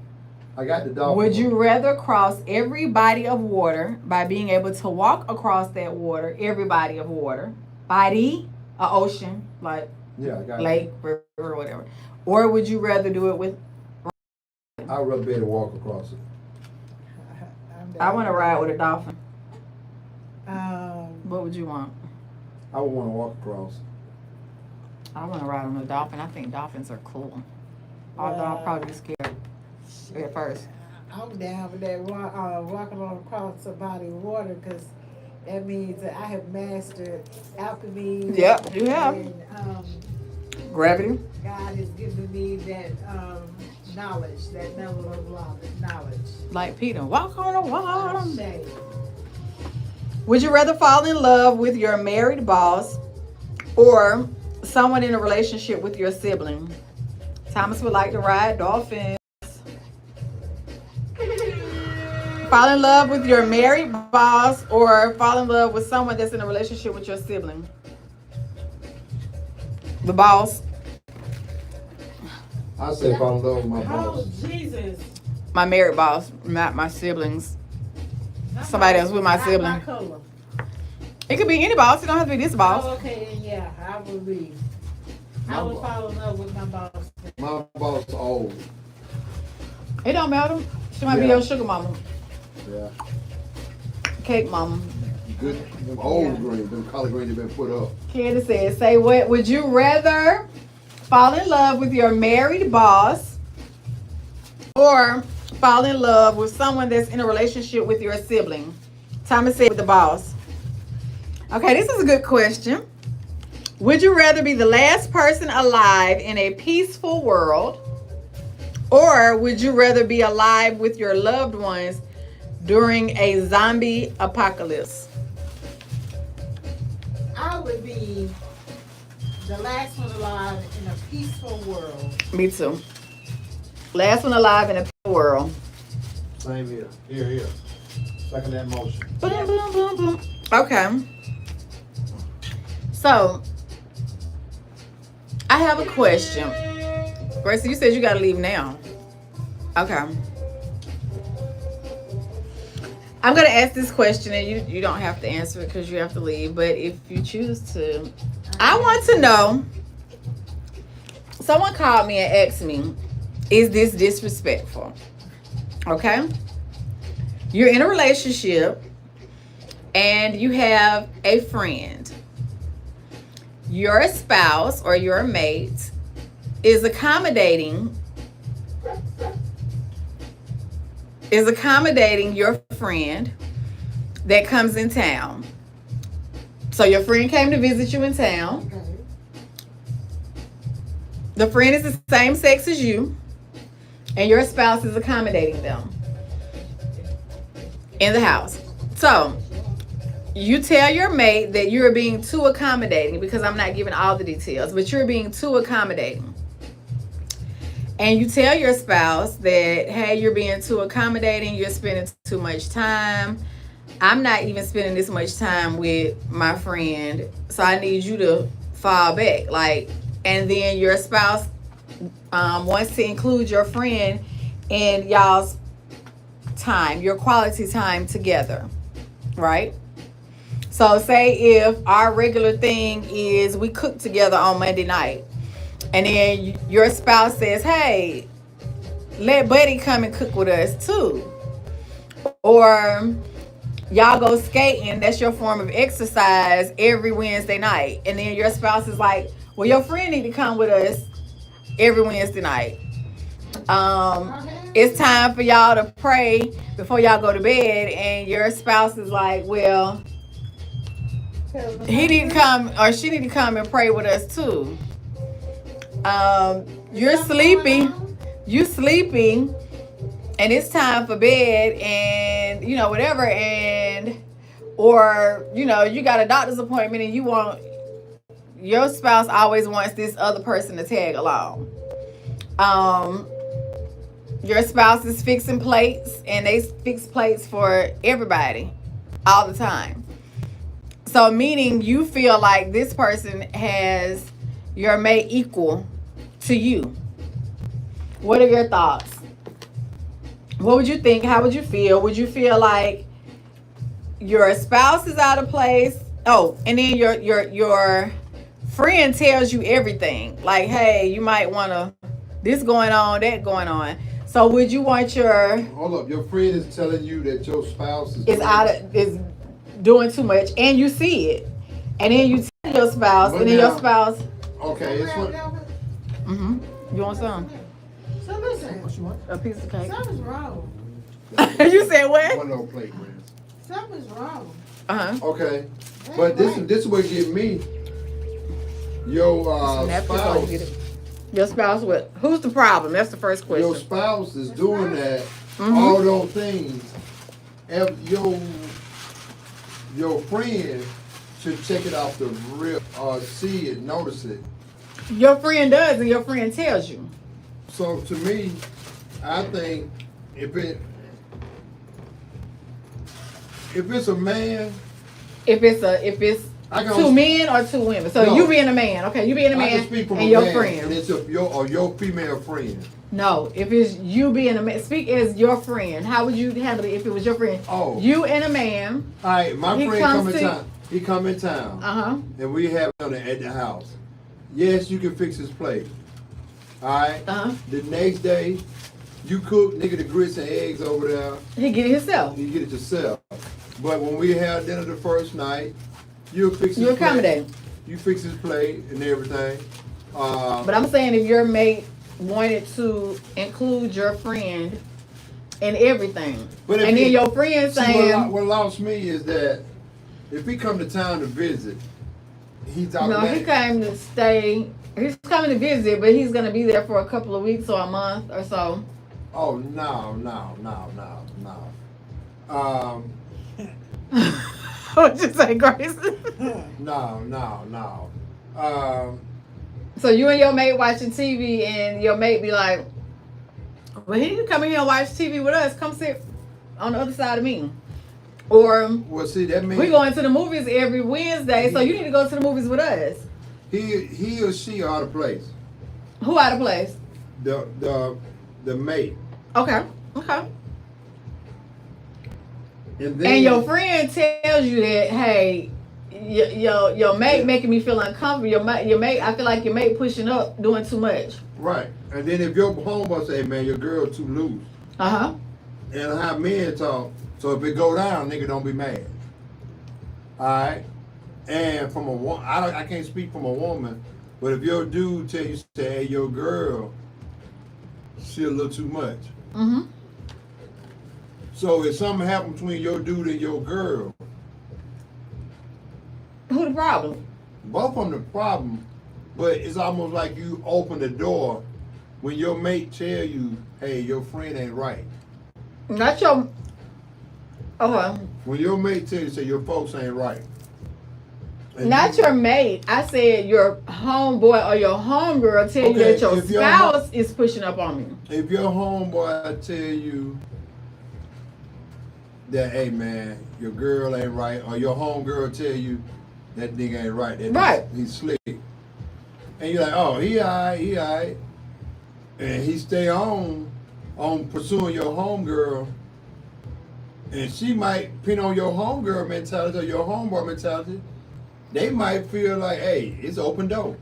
I got the dolphin. Would you rather cross every body of water by being able to walk across that water, every body of water, body, a ocean, like Yeah, I got lake, river, or whatever, or would you rather do it with? I'd rather be able to walk across it. I want to ride with a dolphin. Um, What would you want? I would want to walk across. I want to ride on a dolphin. I think dolphins are cool. Although I'll probably be scared at first. I'm down with that walking on across a body of water, because that means that I have mastered alchemy. Yep, you have. And, Gravity. God has given me that knowledge, that level of knowledge. Like Peter, walk on the water. Shade. Would you rather fall in love with your married boss or someone in a relationship with your sibling? Thomas would like to ride dolphins. Fall in love with your married boss or fall in love with someone that's in a relationship with your sibling? The boss. I say fall in love with my Oh, boss. Jesus. My married boss, not my siblings. Somebody else with my Not sibling. my color. It could be any boss. It don't have to be this boss. Oh, okay, then yeah, I would be. I My would boss. fall in love with my boss. My boss is old. It don't matter. She might be Yeah. your sugar mama, Yeah. cake mama. Good. Them old Yeah. greens. Them collard greens have been put up. Candace says, say what? Would you rather fall in love with your married boss or fall in love with someone that's in a relationship with your sibling? Thomas said with the boss. Okay, this is a good question. Would you rather be the last person alive in a peaceful world, or would you rather be alive with your loved ones during a zombie apocalypse? I would be the last one alive in a peaceful world. Me too. Last one alive in a peaceful world. Same here. Here. Second that motion. Boom, boom, boom, boom. Okay. So, I have a question. Gracie, you said you got to leave now. Okay. I'm going to ask this question, and you don't have to answer it because you have to leave. But if you choose to, I want to know. Someone called me and asked me, is this disrespectful? Okay. You're in a relationship and you have a friend. Your spouse or your mate is accommodating your friend that comes in town. So your friend came to visit you in town. Okay. The friend is the same sex as you, and your spouse is accommodating them in the house. So you tell your mate that you're being too accommodating, because I'm not giving all the details, but you're being too accommodating. And you tell your spouse that, hey, you're being too accommodating, you're spending too much time. I'm not even spending this much time with my friend, so I need you to fall back. Like, and then your spouse wants to include your friend in y'all's time, your quality time together, right? So say if our regular thing is we cook together on Monday night, and then your spouse says, hey, let Buddy come and cook with us too. Or y'all go skating, that's your form of exercise every Wednesday night. And then your spouse is like, well, your friend need to come with us every Wednesday night. It's time for y'all to pray before y'all go to bed. And your spouse is like, well, he need to come or she need to come and pray with us too. You're sleepy. You sleeping, and it's time for bed, and you know whatever, and or you know you got a doctor's appointment, and you want your spouse always wants this other person to tag along. Um, your spouse is fixing plates, and they fix plates for everybody all the time. So meaning you feel like this person has your mate equal to you. What are your thoughts? What would you think? How would you feel? Would you feel like your spouse is out of place? Oh, and then your friend tells you everything. Like, hey, you might want to this going on, that going on. So would you want your Hold up, your friend is telling you that your spouse is doing too much, and you see it, and then you tell your spouse, But and then now- your spouse. Okay, it's what. You want some? So listen, What you want? A piece of cake? something's wrong. You said what? One little plate, man. Something's wrong. Okay, but this would get me. Your spouse. Your spouse with who's the problem? That's the first question. Your spouse is doing that. All those things. If your friend should check it off the real, see it, notice it. Your friend does, and your friend tells you. So to me, I think if it's a man, If it's I can two only- men or two women. So No. you being a man, okay? You being a I man can speak from and a your man, friend. and it's your female friend. No, if it's you being a man, speak as your friend. How would you handle it if it was your friend? Oh. You and a man. All right, my He friend comes come in to- town. He come in town, and we have dinner at the house. Yes, you can fix his plate. All right. The next day, you cook nigga the grits and eggs over there. He get it himself. You get it yourself. But when we have dinner the first night, you fix his You accommodate. plate. You fix his plate and everything. But I'm saying if your mate wanted to include your friend in everything, But if and then he- your friend see, saying, what lost me is that if he come to town to visit, he's no, automatic. he came to stay. He's coming to visit, but he's gonna be there for a couple of weeks or a month or so. Oh no. What'd you say, Grace? No. So you and your mate watching TV, and your mate be like, "Well, he need to come in here and watch TV with us. Come sit on the other side of me." Or Well, see, that means we going to the movies every Wednesday, so you need to go to the movies with us. he or she are out of place. Who out of place? The mate. Okay. And then And your friend tells you that, hey, your mate making me feel uncomfortable. Your mate, I feel like your mate pushing up, doing too much. right. And then if your homeboy say, "Hey, man, your girl too loose," and how men talk, so if it go down, nigga don't be mad. All right. And from a woman, I can't speak from a woman, but if your dude tell you, say, "Hey, your girl, she a little too much." So if something happen between your dude and your girl, Who the problem? both of them the problem, but it's almost like you open the door when your mate tell you, "Hey, your friend ain't right." Not your. Okay. When your mate tell you, say your folks ain't right. And Not your mate. I said your homeboy or your homegirl tell you Okay, that your if your spouse is pushing up on you. If your homeboy tell you that, "Hey man, your girl ain't right," or your homegirl tell you that nigga ain't right, that Right. he's slick, and you're like, "Oh, he alright," and he stay on pursuing your homegirl, and she might pin on your homegirl mentality or your homeboy mentality. They might feel like, "Hey, it's open door.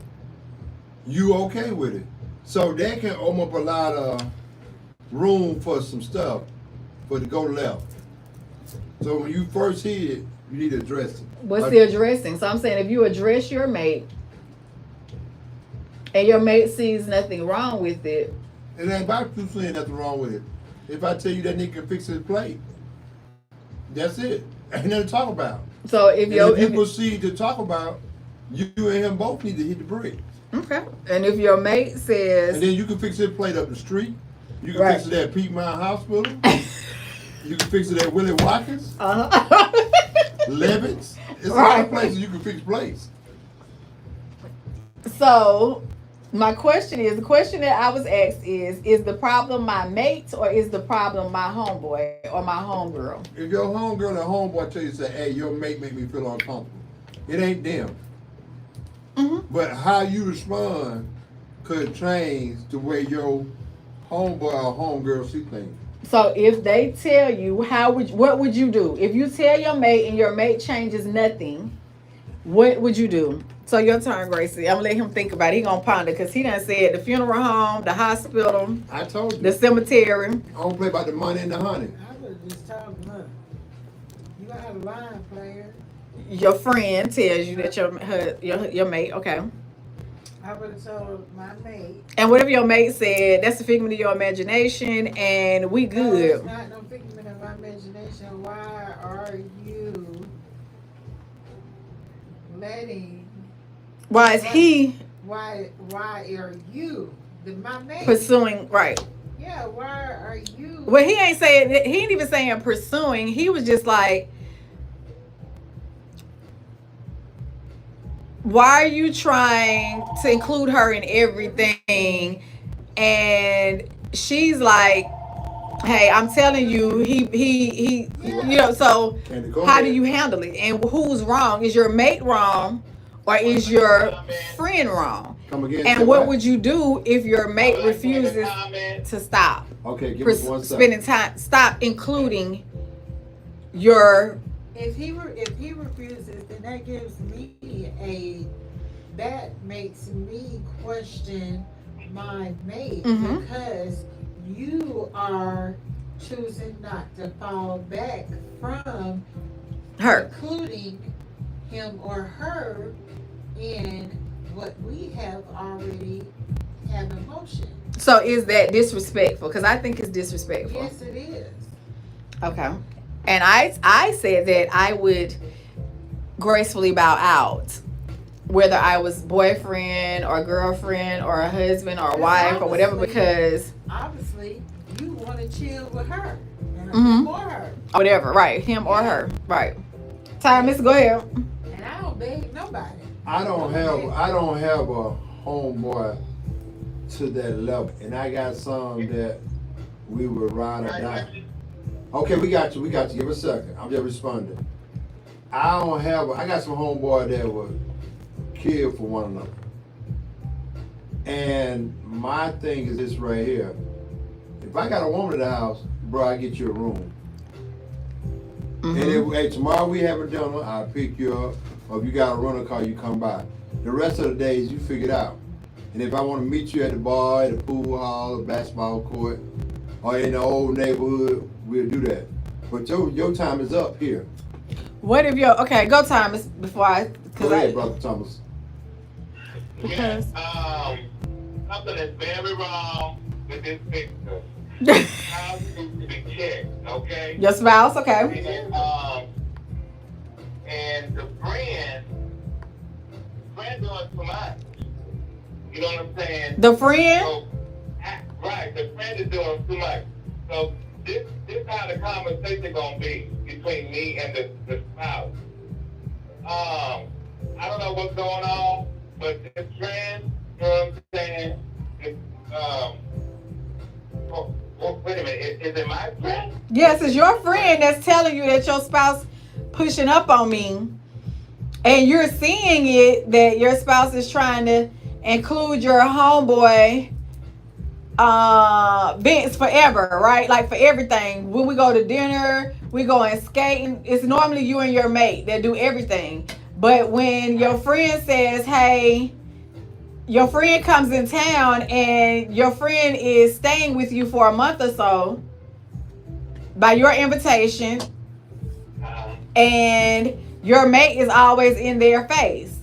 You okay with it?" So that can open up a lot of room for some stuff, for it to go left. So when you first hear it, you need to address it. What's the addressing? So I'm saying if you address your mate and your mate sees nothing wrong with it, It ain't about you saying nothing wrong with it. If I tell you that nigga can fix his plate, that's it. Ain't nothing to talk about. So if And your if you proceed to talk about, you and him both need to hit the bricks. okay, and if your mate And says then you can fix his plate up the street. You can Right. fix it at Pr1ma Hospital. You can fix it at Willie Watkins, Levitt's. It's a lot Right. of places you can fix plates. So my question is, the question that I was asked is the problem my mate or is the problem my homeboy or my homegirl? If your homegirl or homeboy tell you, say, hey, your mate make me feel uncomfortable, it ain't them. Mm-hmm. But how you respond could change the way your homeboy or homegirl see things. So if they tell you, what would you do? If you tell your mate and your mate changes nothing, what would you do? So your turn, Gracie. I'm gonna let him think about it. He gonna ponder because he done said the funeral home, the hospital, I told you. the cemetery. I don't play about the money and the honey. I would have just told him, look, you got a line, player. Your friend tells you that your mate, okay. I would have told my mate. And whatever your mate said, that's a figment of your imagination, and we No, good. it's not no figment of my imagination. Why are you letting? Why is he Why are you my mate? pursuing right? Yeah, why are you? Well, he ain't saying, he ain't even saying pursuing. He was just like, why are you trying to include her in everything? And she's like, hey, I'm telling you, he you know, so Candy, go how ahead. do you handle it? And who's wrong? Is your mate wrong or is your friend wrong? Come again. And say what would you do if your mate I'd like to make a refuses comment. to stop? Okay, give us 1 second. Spending time, stop including your If he refuses, then that makes me question my mate Mhm. because you are choosing not to fall back from her. including him or her in what we have already have in motion. So is that disrespectful? Because I think it's disrespectful. Yes, it is. Okay. And I said that I would gracefully bow out, whether I was boyfriend or girlfriend or a husband or a wife or whatever, because Obviously, you want to chill with her and Mhm. for her. whatever, right? Him or her, right? Thomas, go ahead. And I don't beg nobody. I don't have a homeboy to that level, and I got some that we would ride or die. Okay, we got you. Give us a second. I'm just responding. I got some homeboy that would kill for one another. And my thing is this right here. If I got a woman in the house, bro, I get you a room. And if, hey, tomorrow we having dinner, I'll pick you up. Or if you got a rental car, you come by. The rest of the days, you figure it out. And if I want to meet you at the bar, at the pool hall, the basketball court, or in the old neighborhood, we'll do that. But your time is up here. What if your okay? Go Thomas before I. Go ahead, Brother Thomas. Because something that's very wrong with this picture. How you to be checked, okay? your spouse, okay? And the friend doing too much. You know what I'm saying? The friend. So, right, the friend is doing too much. So this how the conversation gonna be between me and the spouse. I don't know what's going on, but this friend, you know what I'm saying? Wait a minute, is it my friend? Yes, it's your friend that's telling you that your spouse pushing up on me, and you're seeing it that your spouse is trying to include your homeboy Vince forever, right? Like for everything. When we go to dinner, we go and skating. It's normally you and your mate that do everything. But when your friend says, hey, your friend comes in town and your friend is staying with you for a month or so by your invitation, and your mate is always in their face.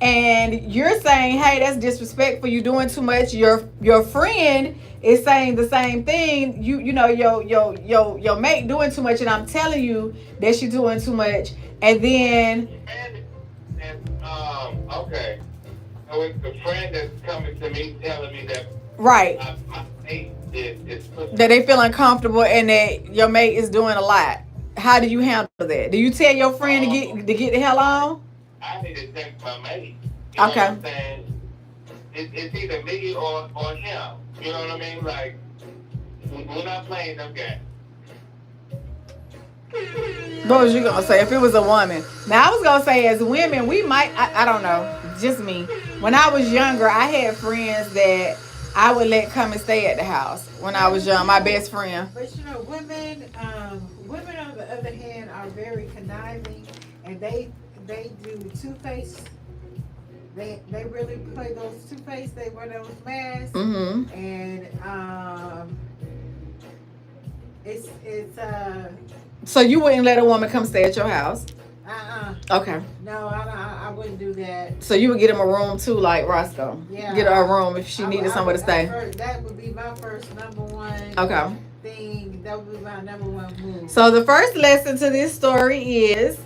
And you're saying, hey, that's disrespectful, you doing too much. Your friend is saying the same thing. You know your mate doing too much, and I'm telling you that she's doing too much, and then Okay. So it's the friend that's coming to me telling me that right my mate is pushing. that they feel uncomfortable and that your mate is doing a lot. How do you handle that? Do you tell your friend to get the hell on? I need to text my mate. You know Okay. what I'm saying? It's either me or him. You know what I mean? Like, we're not playing them games. What was you gonna say if it was a woman? Now I was gonna say as women we might I don't know, just me. When I was younger, I had friends that I would let come and stay at the house when I was young. My best friend. But you know, women on the other hand are very conniving, and they do two-face. They really play those two-face. They wear those masks, Mm-hmm. and it's So you wouldn't let a woman come stay at your house? Okay. no, I wouldn't do that. So you would get him a room too, like Roscoe. Yeah, Get her a room if she needed somewhere to stay. That would be my first number one Okay. thing. That would be my number one move. So the first lesson to this story is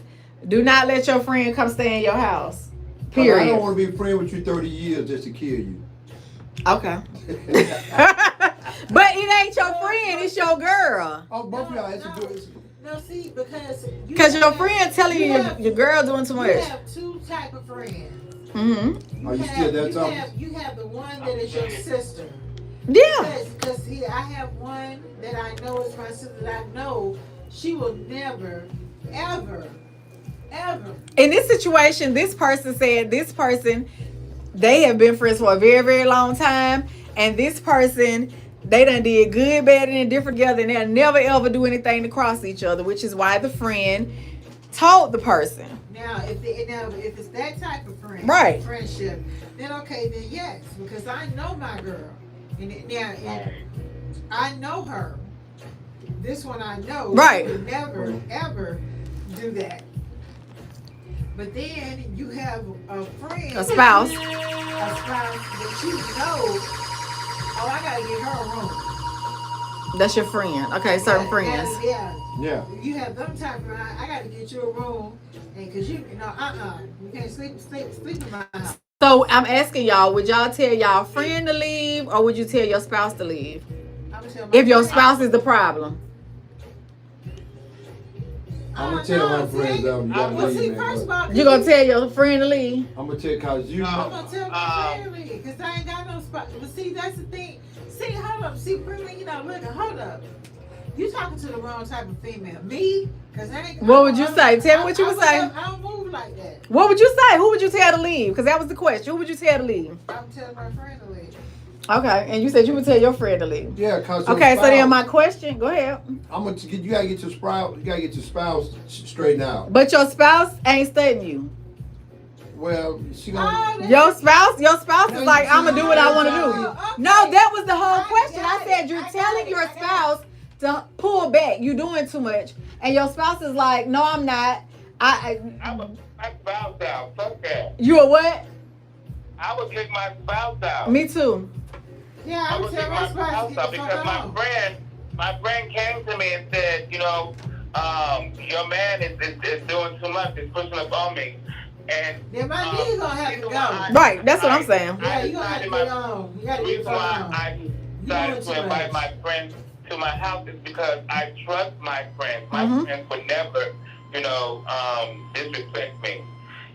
do not let your friend come stay in your house. I Period. don't want to be a friend with you 30 years just to kill you. Okay. But it ain't your friend, it's your girl. Oh, both of y'all, it's a good. No, see, Because your friend telling you your girl doing too You much. have two type of friends. Mm-hmm. Are you still there, Thomas? You have the one that is your sister. Yeah. Because I have one that I know is my sister that I know she will never, ever, ever. In this situation, this person said they have been friends for a very, very long time. And this person, they done did good, bad, and indifferent together, and they'll never ever do anything to cross each other, which is why the friend told the person. Now, if it's that type of friendship, then okay, then yes, because I know my girl, and I know her. This one I know, Right. She would never ever do that. But then you have a friend, A spouse. that you know. Oh, I gotta get her a room. That's your friend. Okay, certain friends. Yeah. You have them type of. I gotta get you a room, and cause you know, you can't sleep in my house. So I'm asking y'all, would y'all tell y'all friend to leave or would you tell your spouse to leave? If your spouse is the problem. I'm gonna tell my friends that you gotta leave, man. You gonna tell your friend to leave? I'm gonna tell cause you. I'm gonna tell my family, cause I ain't got no spot. But see, that's the thing. See, hold up. See, Pr1ma, look, hold up. You talking to the wrong type of female. Me? Cause I ain't. What would you say? Tell me what you would say. I don't move like that. What would you say? Who would you tell to leave? Because that was the question. Who would you tell to leave? I'm telling my friend to leave. Okay, and you said you would tell your friend to leave. Yeah, cause. Okay, so then my question. Go ahead. You gotta get your spouse. You gotta get your spouse straightened out. But your spouse ain't studying you. Well, she gonna. Your spouse is like, I'm gonna do what I want to do. Okay. No, that was the whole I question. got I said it. you're I got telling it. your I got spouse to pull back. You doing too much, and your spouse is like, no, I'm not. I would kick my spouse out. Fuck that. You a what? I would kick my spouse out. Me too. Yeah, I I would would kick tell my my spouse spouse to out get the because fuck my friend came to me and said, your man is doing too much. He's pushing up on me. And then my nigga gonna have to go. Right, that's what I'm saying. Yeah, you gonna have to get on. You gotta The get reason the why fuck on. I decided to invite my friends to my house is because I trust my friends. My friends would never, disrespect me.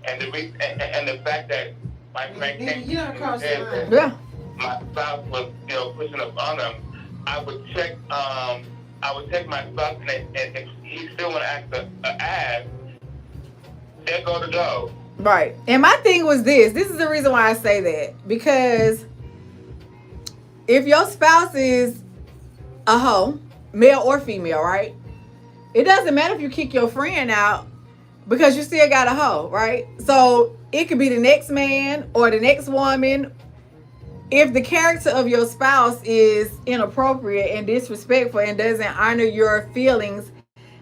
And the reason, and the fact that my friend came to me and said that my spouse was, pushing up on them, I would check my spouse, and if he still want to act an ass, there go to go. Right. And my thing was this is the reason why I say that. Because if your spouse is a hoe, male or female, right? It doesn't matter if you kick your friend out because you still got a hoe, right? So it could be the next man or the next woman. If the character of your spouse is inappropriate and disrespectful and doesn't honor your feelings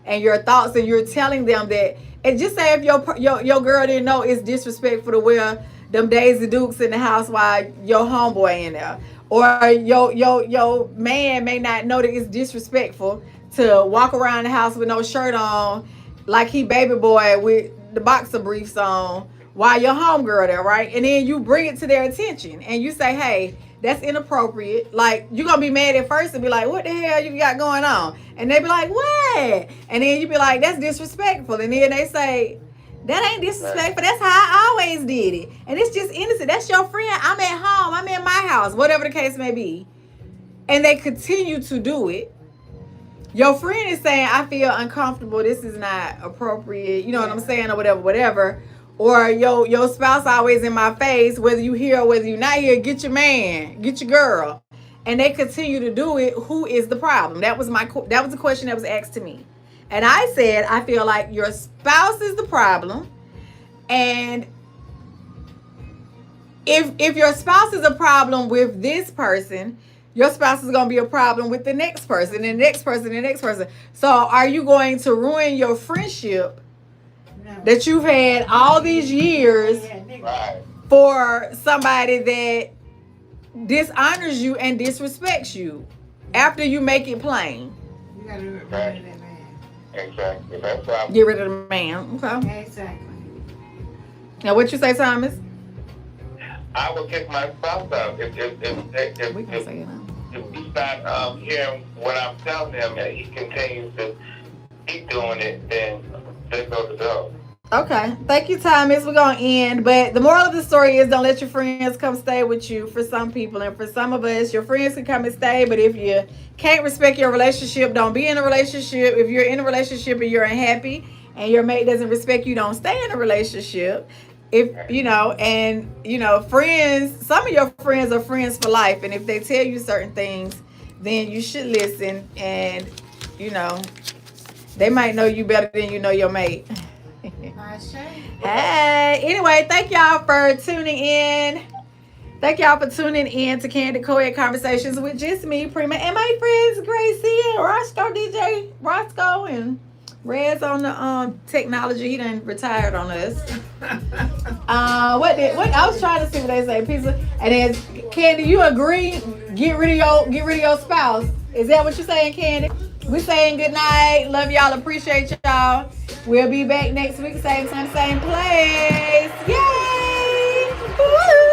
and your thoughts, and you're telling them that, and just say if your girl didn't know it's disrespectful to wear them Daisy Dukes in the house while your homeboy in there. Or your man may not know that it's disrespectful to walk around the house with no shirt on, like he baby boy with the boxer briefs on, while your homegirl there, right? And then you bring it to their attention and you say, hey, that's inappropriate. Like, you're gonna be mad at first and be like, what the hell you got going on? And they be like, what? And then you be like, that's disrespectful. And then they say, that ain't disrespectful. That's how I always did it. And it's just innocent. That's your friend. I'm at home. I'm in my house. Whatever the case may be. And they continue to do it. Your friend is saying, I feel uncomfortable. This is not appropriate. You know what I'm saying? Or whatever. Or your spouse always in my face, whether you here or whether you're not here, get your man, get your girl. And they continue to do it. Who is the problem? That was the question that was asked to me. And I said, I feel like your spouse is the problem. And if your spouse is a problem with this person, your spouse is going to be a problem with the next person, and the next person, and the next person. So are you going to ruin your friendship that you've had all these years for somebody that dishonors you and disrespects you after you make it plain? You gotta get rid of that man. Exactly. That's why. Get rid of the man. Okay. Exactly. Now, what you say, Thomas? I would kick my spouse out if We can say it now. if he's not hearing what I'm telling him and he continues to keep doing it, then there goes the dog. Okay. Thank you, Thomas. We're going to end. But the moral of the story is, don't let your friends come stay with you for some people. And for some of us, your friends can come and stay. But if you can't respect your relationship, don't be in a relationship. If you're in a relationship and you're unhappy and your mate doesn't respect you, don't stay in a relationship. If, friends, some of your friends are friends for life. And if they tell you certain things, then you should listen. And, they might know you better than you know your mate. Hey, anyway, thank y'all for tuning in. Thank y'all for tuning in to Candid Co-Ed Conversations with just me, Pr1ma, and my friends Gracie and Roscoe, DJ Roscoe, and Red's on the technology. He done retired on us. What I was trying to see what they say, pizza. And then Candy, you agree? Get rid of your spouse. Is that what you're saying, Candy? We saying good night. Love y'all. Appreciate y'all. We'll be back next week, same time, same place. Yay! Woo!